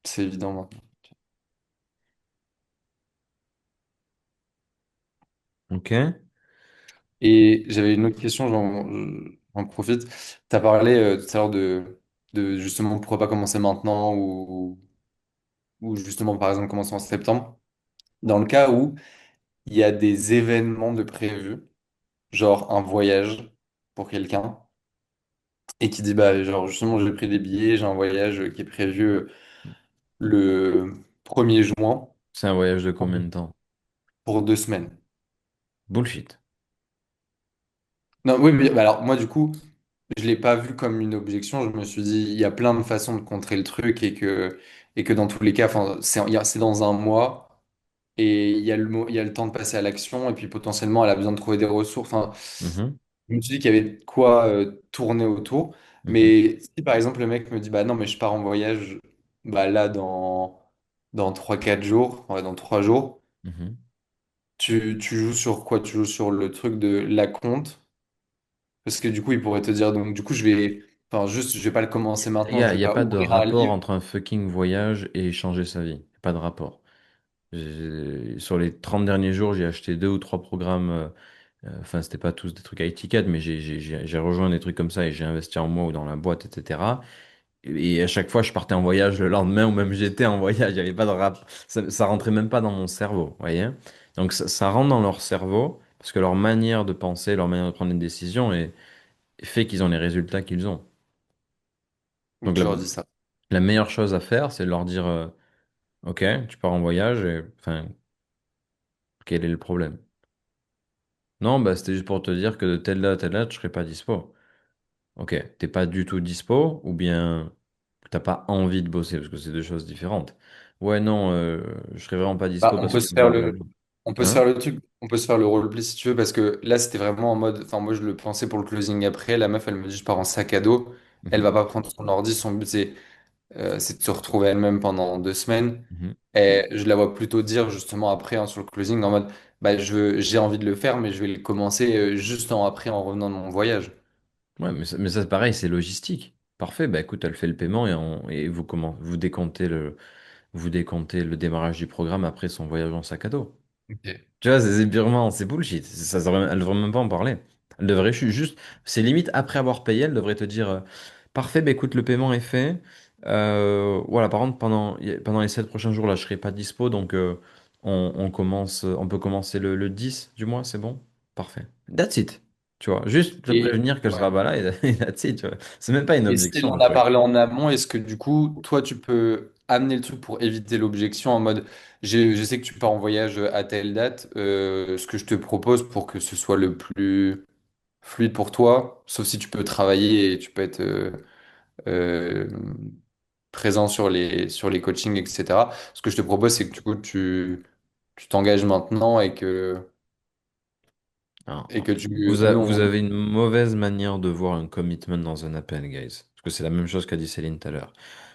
c'est évident maintenant. Ok. Et j'avais une autre question, j'en profite. Tu as parlé tout à l'heure de justement pourquoi pas commencer maintenant ou justement par exemple commencer en septembre. Dans le cas où il y a des événements de prévus, genre un voyage pour quelqu'un, et qui dit bah genre justement j'ai pris des billets, j'ai un voyage qui est prévu le 1er juin C'est un voyage de combien de temps? pour 2 semaines. Bullshit. Non, oui, mais bah, alors moi du coup, je l'ai pas vu comme une objection. Je me suis dit, il y a plein de façons de contrer le truc et que dans tous les cas, enfin, c'est dans un mois et il y a le temps de passer à l'action et puis potentiellement, elle a besoin de trouver des ressources. Enfin, Mhm, je me suis dit qu'il y avait de quoi tourner autour. mhm, Mais si par exemple, le mec me dit, bah non, mais je pars en voyage bah, là dans 3 4 jours, ouais, dans 3 jours, mhm. tu joues sur quoi? Tu joues sur le truc de la compte. Parce que du coup, il pourrait te dire, donc du coup, enfin, juste, je vais pas le commencer Les maintenant, gars, je il vais n'y a pas pas de ouvrir un rapport livre. entre un fucking voyage et changer sa vie. Pas de rapport. Sur les 30 derniers jours, j'ai acheté deux ou trois programmes. Enfin, c'était pas tous des trucs à étiquette, mais j'ai rejoint des trucs comme ça et j'ai investi en moi ou dans la boîte, etc. Et à chaque fois, je partais en voyage le lendemain ou même j'étais en voyage. Il n'y avait pas de rap. Ça rentrait même pas dans mon cerveau, vous voyez? Donc ça rentre dans leur cerveau parce que leur manière de penser, leur manière de prendre des décisions fait qu'ils ont les résultats qu'ils ont. Donc Donc tu leur dis ça. la meilleure chose à faire, c'est de leur dire ok, tu pars en voyage et enfin, quel est le problème? Non, bah c'était juste pour te dire que de telle date à telle date, je serai pas dispo. Ok, t'es pas du tout dispo ou bien t'as pas envie de bosser parce que c'est deux choses différentes. Ouais, non, je serai vraiment pas Bah, dispo parce que blablabla. on peut se faire Hein? le truc, on peut se faire le roleplay si tu veux, parce que là, c'était vraiment en mode, enfin, moi, je le pensais pour le closing après. La meuf, elle me dit, je pars en sac à dos. Elle Mhm, va pas prendre son ordi. Son but, c'est de se retrouver elle-même pendant 2 semaines. mhm. Et je la vois plutôt dire, justement, après, hein, sur le closing, en mode, bah, j'ai envie de le faire, mais je vais le commencer juste après, en revenant de mon voyage. Ouais, mais ça, c'est pareil, c'est logistique. Parfait, bah écoute, elle fait le paiement et vous décomptez le démarrage du programme après son voyage en sac à dos. Ok. Tu vois, c'est purement, c'est bullshit. Elle devrait même pas en parler. Elle devrait juste, c'est limite après avoir payé, elle devrait te dire, parfait, bah écoute, le paiement est fait. Voilà, par contre, pendant les 7 prochains jours, là, je serai pas dispo, donc on peut commencer le 10 du mois, c'est bon? Parfait. That's it. Tu vois, juste te Et, prévenir qu'elle sera ouais. pas là et that's it, tu vois. C'est même pas une Et si elle objection, en le a truc. parlé en amont, est-ce que du coup, toi, tu peux amener le truc pour éviter l'objection en mode, je sais que tu pars en voyage à telle date, ce que je te propose pour que ce soit le plus fluide pour toi, sauf si tu peux travailler et tu peux être euh, présent sur les coachings, etc. Ce que je te propose, c'est que du coup, tu t'engages maintenant Alors, et que nous, vous avez une mauvaise manière de voir un commitment dans un appel, guys. Parce que c'est la même chose qu'a dit Céline tout à l'heure.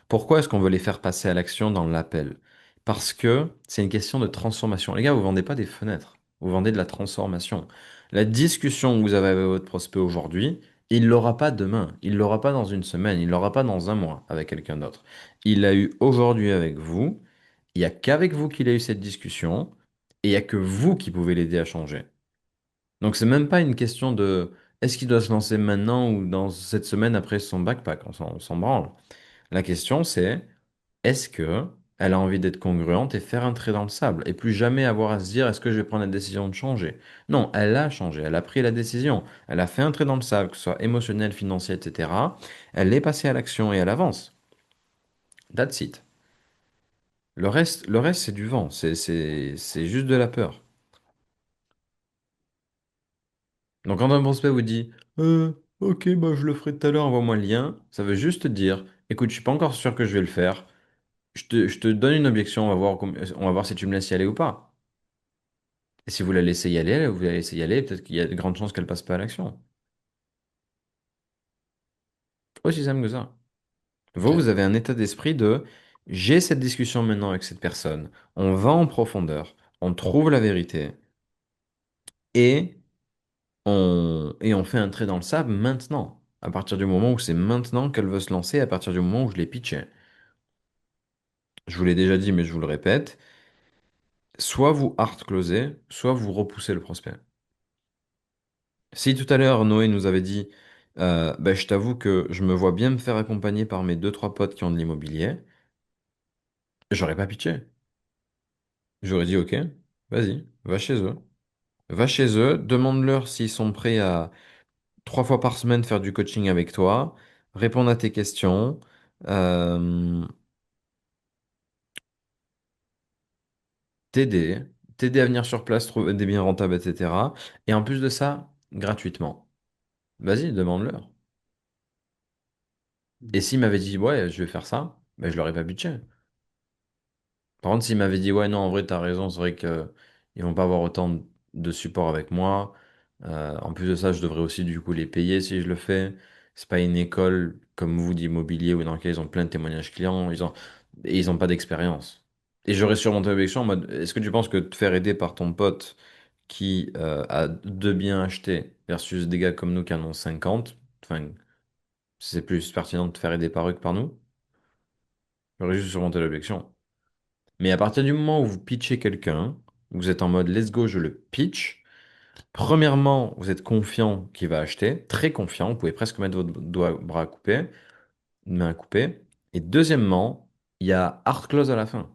Pourquoi est-ce qu'on veut les faire passer à l'action dans l'appel? Parce que c'est une question de transformation. Les gars, vous vendez pas des fenêtres. Vous vendez de la transformation. La discussion que vous avez avec votre prospect aujourd'hui, il l'aura pas demain. Il l'aura pas dans une semaine. Il l'aura pas dans un mois avec quelqu'un d'autre. Il l'a eu aujourd'hui avec vous. Il n'y a qu'avec vous qu'il a eu cette discussion. Et il n'y a que vous qui pouvez l'aider à changer. Donc c'est même pas une question de est-ce qu'il doit se lancer maintenant ou dans cette semaine après son backpack, on s'en branle. La question c'est est-ce que elle a envie d'être congruente et faire un trait dans le sable et plus jamais avoir à se dire est-ce que je vais prendre la décision de changer. Non, elle a changé, elle a pris la décision, elle a fait un trait dans le sable, que ce soit émotionnel, financier, etc. Elle est passée à l'action et elle avance. That's it. Le reste, c'est du vent. C'est juste de la peur. Donc quand un prospect vous dit ok, bah je le ferai tout à l'heure, envoie-moi le lien, ça veut juste dire écoute, je suis pas encore sûr que je vais le faire. Je te donne une objection, on va voir si tu me laisses y aller ou pas. Et si vous la laissez y aller, vous la laissez y aller, peut-être qu'il y a de grandes chances qu'elle passe pas à l'action. Aussi simple que ça. Vous Ok. avez un état d'esprit de j'ai cette discussion maintenant avec cette personne, on va en profondeur, on trouve la vérité et on fait un trait dans le sable maintenant. À partir du moment où c'est maintenant qu'elle veut se lancer, à partir du moment où je l'ai pitché. Je vous l'ai déjà dit, mais je vous le répète, soit vous hard closez, soit vous repoussez le prospect. Si tout à l'heure Noé nous avait dit, bah, je t'avoue que je me vois bien me faire accompagner par mes deux, trois potes qui ont de l'immobilier, j'aurais pas pitché. J'aurais dit, ok, vas-y, va chez eux. Va chez eux, demande-leur s'ils sont prêts à 3 fois par semaine faire du coaching avec toi, répondre à tes questions, euh, t'aider, t'aider à venir sur place, trouver des biens rentables, etc. Et en plus de ça, gratuitement. Vas-y, demande-leur. Et s'ils m'avaient dit, ouais, je vais faire ça, ben, je leur ai pas pitché. Par contre, s'ils m'avaient dit, ouais, non, en vrai, t'as raison, c'est vrai que ils vont pas avoir autant de support avec moi. En plus de ça, je devrais aussi, du coup, les payer si je le fais. C'est pas une école comme vous d'immobilier où dans laquelle ils ont plein de témoignages clients, et ils ont pas d'expérience. Et j'aurais surmonté l'objection en mode, est-ce que tu penses que te faire aider par ton pote qui a deux biens achetés versus des gars comme nous qui en ont 50, enfin, c'est plus pertinent de te faire aider par eux que par nous? J'aurais juste surmonté l'objection. Mais à partir du moment où vous pitchez quelqu'un, vous êtes en mode let's go, je le pitch. Premièrement, vous êtes confiant qu'il va acheter, très confiant, vous pouvez presque mettre votre bras à couper, main à couper. Et deuxièmement, il y a hard close à la fin.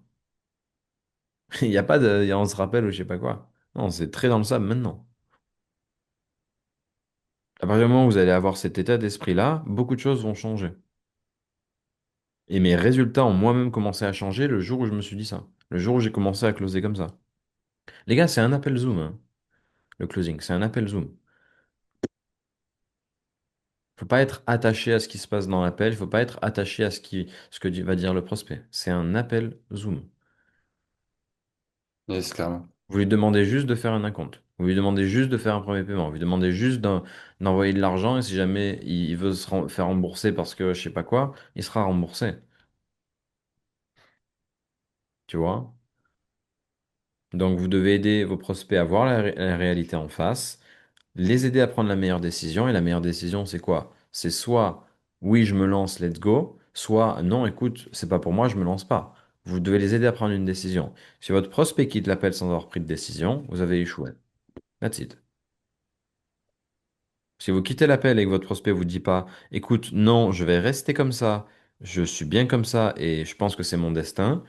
Il n'y a pas de, on se rappelle ou je sais pas quoi. Non, c'est très dans le sable maintenant. À partir du moment où vous allez avoir cet état d'esprit-là, beaucoup de choses vont changer. Et mes résultats ont moi-même commencé à changer le jour où je me suis dit ça. Le jour où j'ai commencé à closer comme ça. Les gars, c'est un appel Zoom, hein, le closing. C'est un appel Zoom. Faut pas être attaché à ce qui se passe dans l'appel, il faut pas être attaché à ce que va dire le prospect. C'est un appel Zoom. Yes, clairement. Vous lui demandez juste de faire un acompte. Vous lui demandez juste de faire un premier paiement. Vous lui demandez juste d'envoyer de l'argent et si jamais il veut faire rembourser parce que je sais pas quoi, il sera remboursé. Tu vois? Donc vous devez aider vos prospects à voir la réalité en face, les aider à prendre la meilleure décision. Et la meilleure décision, c'est quoi? C'est soit oui, je me lance, let's go, soit non, écoute, c'est pas pour moi, je me lance pas. Vous devez les aider à prendre une décision. Si votre prospect quitte l'appel sans avoir pris de décision, vous avez échoué. That's it. Si vous quittez l'appel et que votre prospect vous dit pas, écoute, non, je vais rester comme ça, je suis bien comme ça et je pense que c'est mon destin,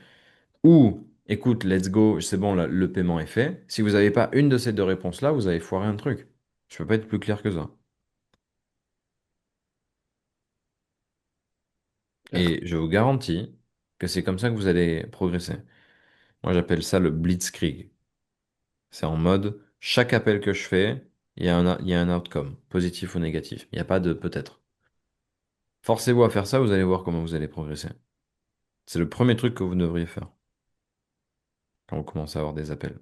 ou écoute, let's go, c'est bon, le paiement est fait. Si vous n'avez pas une de ces deux réponses-là, vous avez foiré un truc. Je peux pas être plus clair que ça. Clair. Et je vous garantis que c'est comme ça que vous allez progresser. Moi, j'appelle ça le blitzkrieg. C'est en mode, chaque appel que je fais, il y a un outcome, positif ou négatif. Il n'y a pas de peut-être. Forcez-vous à faire ça, vous allez voir comment vous allez progresser. C'est le premier truc que vous devriez faire quand vous commencez à avoir des appels.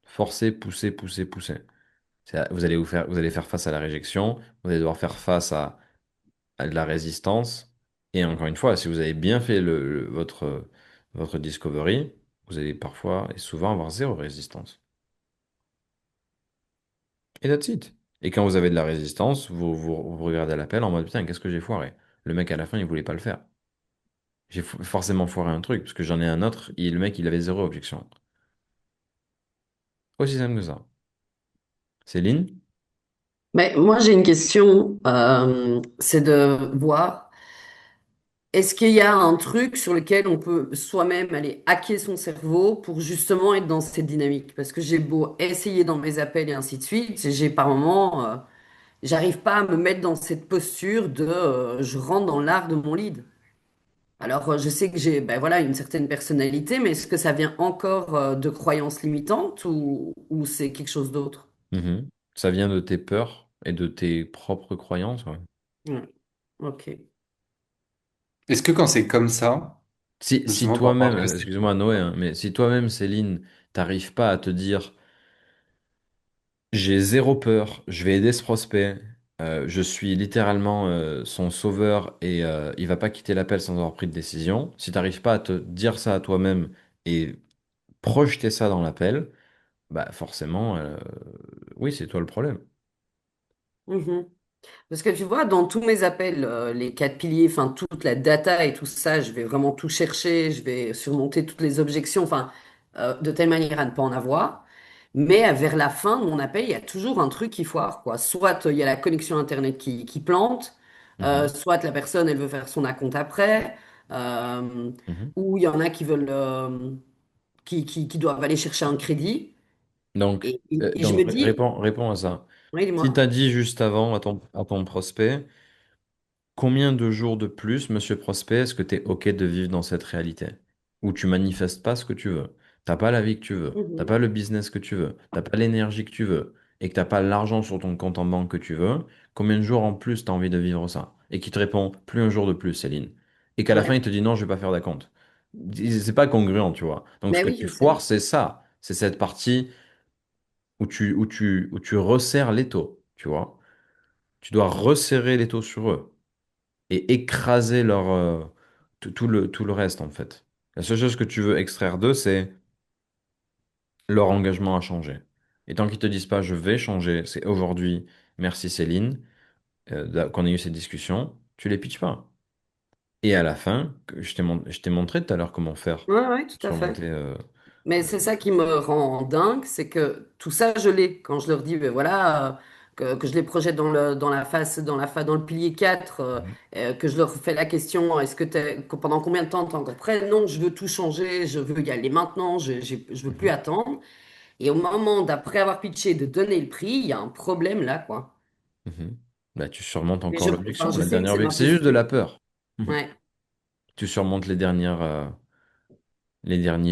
Forcez, poussez, poussez, poussez. Vous allez faire face à la réjection, vous allez devoir faire face à de la résistance. Et encore une fois, si vous avez bien fait votre discovery, vous allez parfois et souvent avoir zéro résistance. Et that's it. Et quand vous avez de la résistance, vous regardez l'appel en mode putain, qu'est-ce que j'ai foiré? Le mec à la fin, il voulait pas le faire. J'ai forcément foiré un truc, parce que j'en ai un autre, et le mec, il avait zéro objection. Aussi simple que ça. Céline? Mais moi, j'ai une question, c'est de voir, est-ce qu'il y a un truc sur lequel on peut soi-même aller hacker son cerveau pour justement être dans cette dynamique? Parce que j'ai beau essayer dans mes appels et ainsi de suite, j'ai par moments, j'arrive pas à me mettre dans cette posture de je rentre dans l'art de mon lead. Alors, je sais que j'ai ben voilà, une certaine personnalité, mais est-ce que ça vient encore de croyances limitantes ou c'est quelque chose d'autre? Mhm. Ça vient de tes peurs et de tes propres croyances, ouais. Ouais, ok. Est-ce que quand c'est comme ça, Si justement par rapport à toi-même, ce que c'est. excuse-moi Noé, hein, mais si toi-même, Céline, t'arrives pas à te dire, j'ai zéro peur, je vais aider ce prospect, je suis littéralement son sauveur et il va pas quitter l'appel sans avoir pris de décision, si t'arrives pas à te dire ça à toi-même et projeter ça dans l'appel, bah forcément, oui, c'est toi le problème. Mhm. Parce que tu vois, dans tous mes appels, les quatre piliers, enfin toute la data et tout ça, je vais vraiment tout chercher, je vais surmonter toutes les objections, enfin de telle manière à ne pas en avoir. Mais vers la fin de mon appel, il y a toujours un truc qui foire, quoi. Soit il y a la connexion Internet qui plante, Mhm, soit la personne, elle veut faire son acompte après, euh, mhm. ou il y en a qui veulent, qui doivent aller chercher un crédit. Donc, Et je me dis, réponds à ça. oui, Si dis-moi. tu as dit juste avant à ton prospect, combien de jours de plus, monsieur prospect, est-ce que tu es OK de vivre dans cette réalité où tu manifestes pas ce que tu veux, t'as pas la vie que tu veux, t'as Mhm. pas le business que tu veux, t'as pas l'énergie que tu veux et que t'as pas l'argent sur ton compte en banque que tu veux, combien de jours en plus tu as envie de vivre ça? Et qui te répond plus un jour de plus, Céline. Et qu'à la fin, Ouais. il te dit non, je vais pas faire d'acompte. C'est pas congruent, tu vois. Donc ce Mais que oui, tu je sais. foires, c'est ça. C'est cette partie où tu resserres l'étau, tu vois. Tu dois resserrer l'étau sur eux et écraser tout le reste, en fait. La seule chose que tu veux extraire d'eux, c'est leur engagement à changer. Et tant qu'ils te disent pas, je vais changer, c'est aujourd'hui, merci Céline, qu'on ait eu cette discussion, tu les pitches pas. Et à la fin, je t'ai montré tout à l'heure comment faire Ouais, ouais, tout à fait. surmonter. Mais c'est ça qui me rend dingue, c'est que tout ça, je l'ai. Quand je leur dis, ben voilà, que je les projette dans la face, dans le pilier 4, Mhm, que je leur fais la question, pendant combien de temps t'es encore prêt? Non, je veux tout changer, je veux y aller maintenant, je veux plus mhm, attendre. Et au moment d'après avoir pitché, de donner le prix, il y a un problème là, quoi. mhm. Bah, tu surmontes Mais encore enfin, l'objection, je la sais que dernière c'est ma objection. C'est juste de la posture. peur. Mhm. Ouais. Tu surmontes les derniers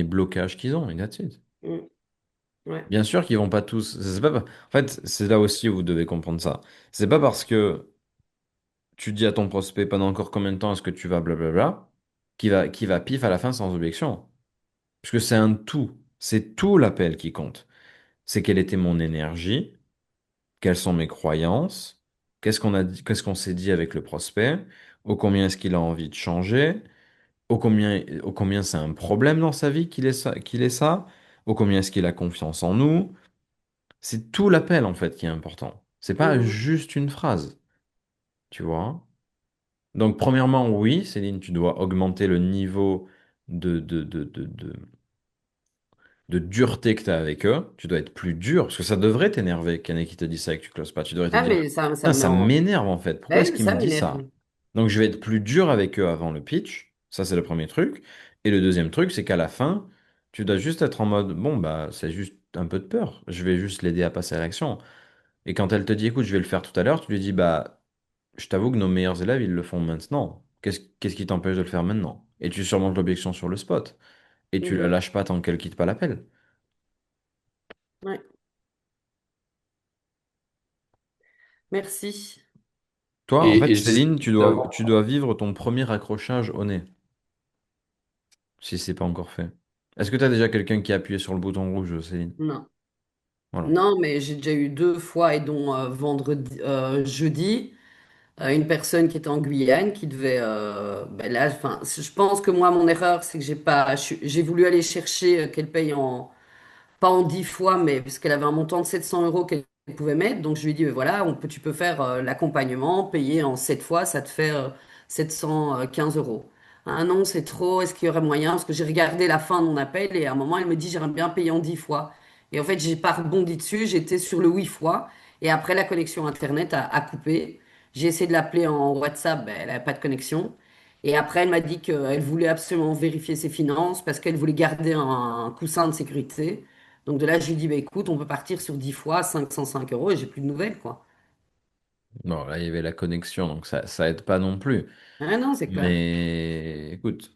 blocages qu'ils ont, et that's it. Mm. Ouais. Bien sûr qu'ils vont pas tous. C'est pas... En fait, c'est là aussi où vous devez comprendre ça. C'est pas parce que tu dis à ton prospect pendant encore combien de temps est-ce que tu vas blablabla qui va pif à la fin sans objection. Parce que c'est un tout. C'est tout l'appel qui compte. C'est quelle était mon énergie, quelles sont mes croyances, qu'est-ce qu'on a dit, qu'est-ce qu'on s'est dit avec le prospect, au combien est-ce qu'il a envie de changer, au combien c'est un problème dans sa vie qu'il est ça, au combien est-ce qu'il a confiance en nous. C'est tout l'appel en fait qui est important. C'est pas Mhm. juste une phrase, tu vois. Donc premièrement, oui, Céline, tu dois augmenter le niveau de, de, de, de, de, de dureté que tu as avec eux. Tu dois être plus dur, parce que ça devrait t'énerver qu'il y en ait qui te disent ça et que tu closes pas. Tu devrais te Ah, dire, mais ça putain, me met ça en... m'énerve en fait. Pourquoi est-ce Ouais, qu'il me ça dit ça? m'énerve. Donc je vais être plus dur avec eux avant le pitch. Ça, c'est le premier truc. Et le deuxième truc, c'est qu'à la fin, tu dois juste être en mode, bon, bah, c'est juste un peu de peur. Je vais juste l'aider à passer à l'action. Et quand elle te dit, écoute, je vais le faire tout à l'heure, tu lui dis, bah, je t'avoue que nos meilleurs élèves, ils le font maintenant. Qu'est-ce qui t'empêche de le faire maintenant? Et tu surmontes l'objection sur le spot. Et tu la Mhm. lâches pas tant qu'elle quitte pas l'appel. Ouais. Merci. Toi, en fait, Et je disais Céline, juste avant. tu dois vivre ton premier accrochage au nez, si c'est pas encore fait. Est-ce que tu as déjà quelqu'un qui a appuyé sur le bouton rouge, Céline? Non. Voilà. Non, mais j'ai déjà eu deux fois, et dont jeudi, une personne qui était en Guyane qui devait. Ben là, enfin, je pense que moi, mon erreur, c'est que j'ai voulu aller chercher qu'elle paye pas en 10 fois, mais parce qu'elle avait un montant de 700 euros qu'elle pouvait mettre. Donc je lui ai dit, voilà, tu peux faire l'accompagnement, payer en 7 fois, ça te fait 715 euros. Ah non, c'est trop, est-ce qu'il y aurait moyen? Parce que j'ai regardé la fin de mon appel et à un moment, elle me dit, j'aimerais bien payer en 10 fois. Et en fait, j'ai pas rebondi dessus, j'étais sur le 8 fois. Et après, la connexion Internet a coupé. J'ai essayé de l'appeler en WhatsApp, ben, elle n'avait pas de connexion. Et après, elle m'a dit qu'elle voulait absolument vérifier ses finances parce qu'elle voulait garder un coussin de sécurité. Donc de là, je lui dis, bah, écoute, on peut partir sur 10 fois, 505 euros et j'ai plus de nouvelles, quoi. Bon, là, il y avait la connexion, donc ça aide pas non plus. Ah non, c'est clair. Mais écoute,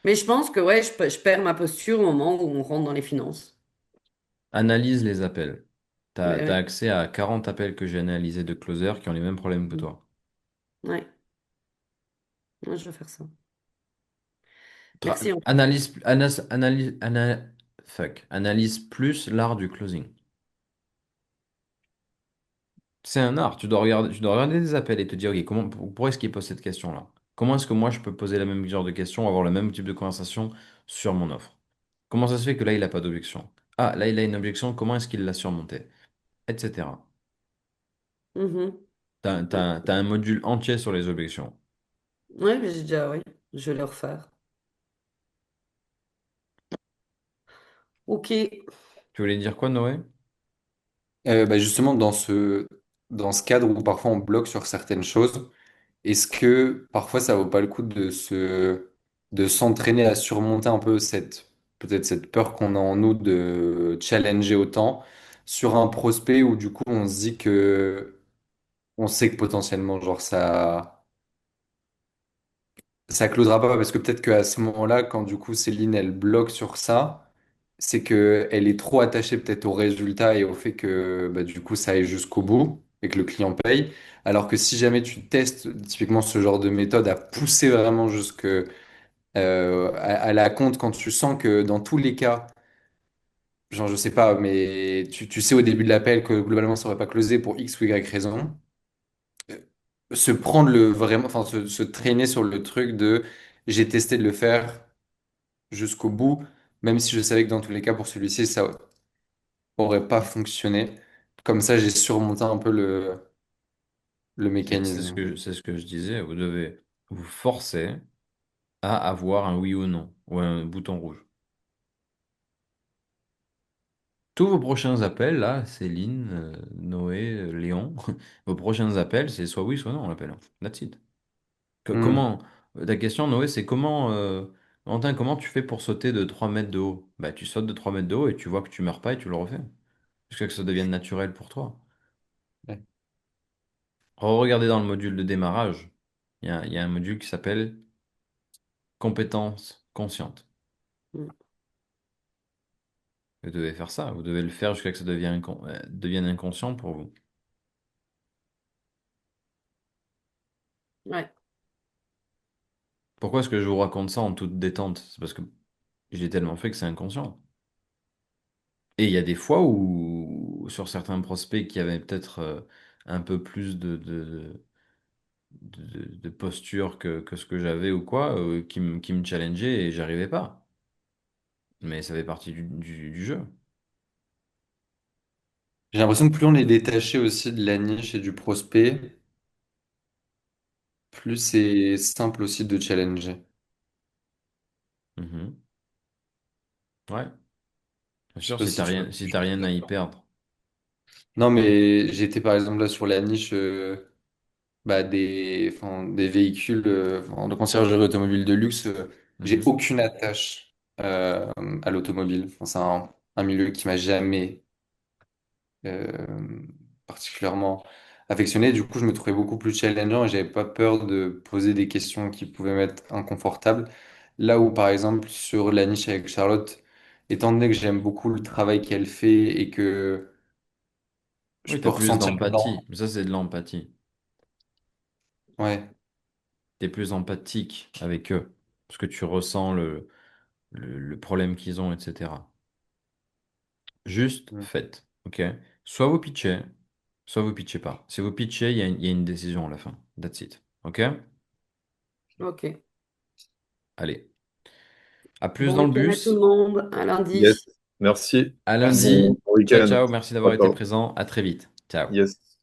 Mais je pense que ouais, je perds ma posture au moment où on rentre dans les finances. analyse les appels. Mais T'as ouais. accès à 40 appels que j'ai analysés de closers qui ont les mêmes problèmes que toi. Ouais, ouais, je vais faire ça. Merci en tout cas. Analyse plus l'art du closing. C'est un art. Tu dois regarder des appels et te dire, ok, pourquoi est-ce qu'il pose cette question-là? Comment est-ce que moi je peux poser la même genre de question, avoir le même type de conversation sur mon offre? Comment ça se fait que là il n'a pas d'objection? Ah, là il a une objection, comment est-ce qu'il l'a surmontée? Etc. Mhm. T'as un module entier sur les objections. Ouais, mais j'ai déjà, ouais, je vais le refaire. Ok. Tu voulais dire quoi, Noé? Bah justement, dans ce cadre où parfois on bloque sur certaines choses, est-ce que parfois ça vaut pas le coup de s'entraîner à surmonter un peu peut-être cette peur qu'on a en nous de challenger autant sur un prospect où du coup on se dit que on sait que potentiellement genre ça closera pas parce que peut-être qu'à ce moment-là, quand du coup Céline elle bloque sur ça, c'est que elle est trop attachée peut-être au résultat et au fait que bah, du coup ça aille jusqu'au bout et que le client paye. Alors que si jamais tu testes typiquement ce genre de méthode à pousser vraiment jusque à la compte quand tu sens que dans tous les cas, genre je sais pas, mais tu sais au début de l'appel que globalement ça aurait pas closé pour X ou Y raison, se prendre le vraiment, enfin se traîner sur le truc de j'ai testé de le faire jusqu'au bout, même si je savais que dans tous les cas, pour celui-ci, ça aurait pas fonctionné. Comme ça, j'ai surmonté un peu le C'est ce mécanisme. que, c'est ce que je disais. Vous devez vous forcer à avoir un oui ou non, ou un bouton rouge. Tous vos prochains appels, là, Céline, Noé, Léon, vos prochains appels, c'est soit oui, soit non, on l'appelle. That's it. Hmm. Comment, ta question, Noé, c'est comment, Valentin, comment tu fais pour sauter de 3 mètres de haut? Bah, tu sautes de 3 mètres de haut et tu vois que tu meurs pas et tu le refais. Jusqu'à que ça devienne naturel pour toi. Ouais. Regardez dans le module de démarrage. Il y a un module qui s'appelle compétences conscientes. Mm. Vous devez faire ça. Vous devez le faire jusqu'à ce que ça devienne inconscient pour vous. Ouais. Pourquoi est-ce que je vous raconte ça en toute détente? C'est parce que j'ai tellement fait que c'est inconscient. Et il y a des fois où, sur certains prospects qui avaient peut-être un peu plus de posture que ce que j'avais ou quoi, qui me challengeaient et j'arrivais pas. Mais ça fait partie du jeu. J'ai l'impression que plus on est détaché aussi de la niche et du prospect, plus c'est simple aussi de challenger. Mhm. Ouais, bien Je sais sûr, pas si si t'as tu rien, si t'as rien à y perdre. Non, mais j'étais par exemple là sur la niche bah, des véhicules de conciergerie automobile de luxe. J'ai Mhm. aucune attache à l'automobile. Enfin, c'est un milieu qui m'a jamais particulièrement affectionné. Du coup, je me trouvais beaucoup plus challengeant et j'avais pas peur de poser des questions qui pouvaient m'être inconfortables. Là où, par exemple, sur la niche avec Charlotte, étant donné que j'aime beaucoup le travail qu'elle fait et que je Oui, peux t'as plus ressentir d'empathie. dedans. Mais ça, c'est de l'empathie. Ouais. T'es plus empathique avec eux. Parce que tu ressens le problème qu'ils ont, etc. Juste Mm. faites. OK? Soit vous pitchez, soit vous pitchez pas. Si vous pitchez, il y a une décision à la fin. That's it. OK? Ok. Allez. À plus Bon dans le week-end à tout le bus. monde. À Yes. lundi. Merci. À Merci. Bon lundi. Ciao, week-end. ciao. Merci Ciao, d'avoir été ciao. présent. À très vite. Ciao. Yes.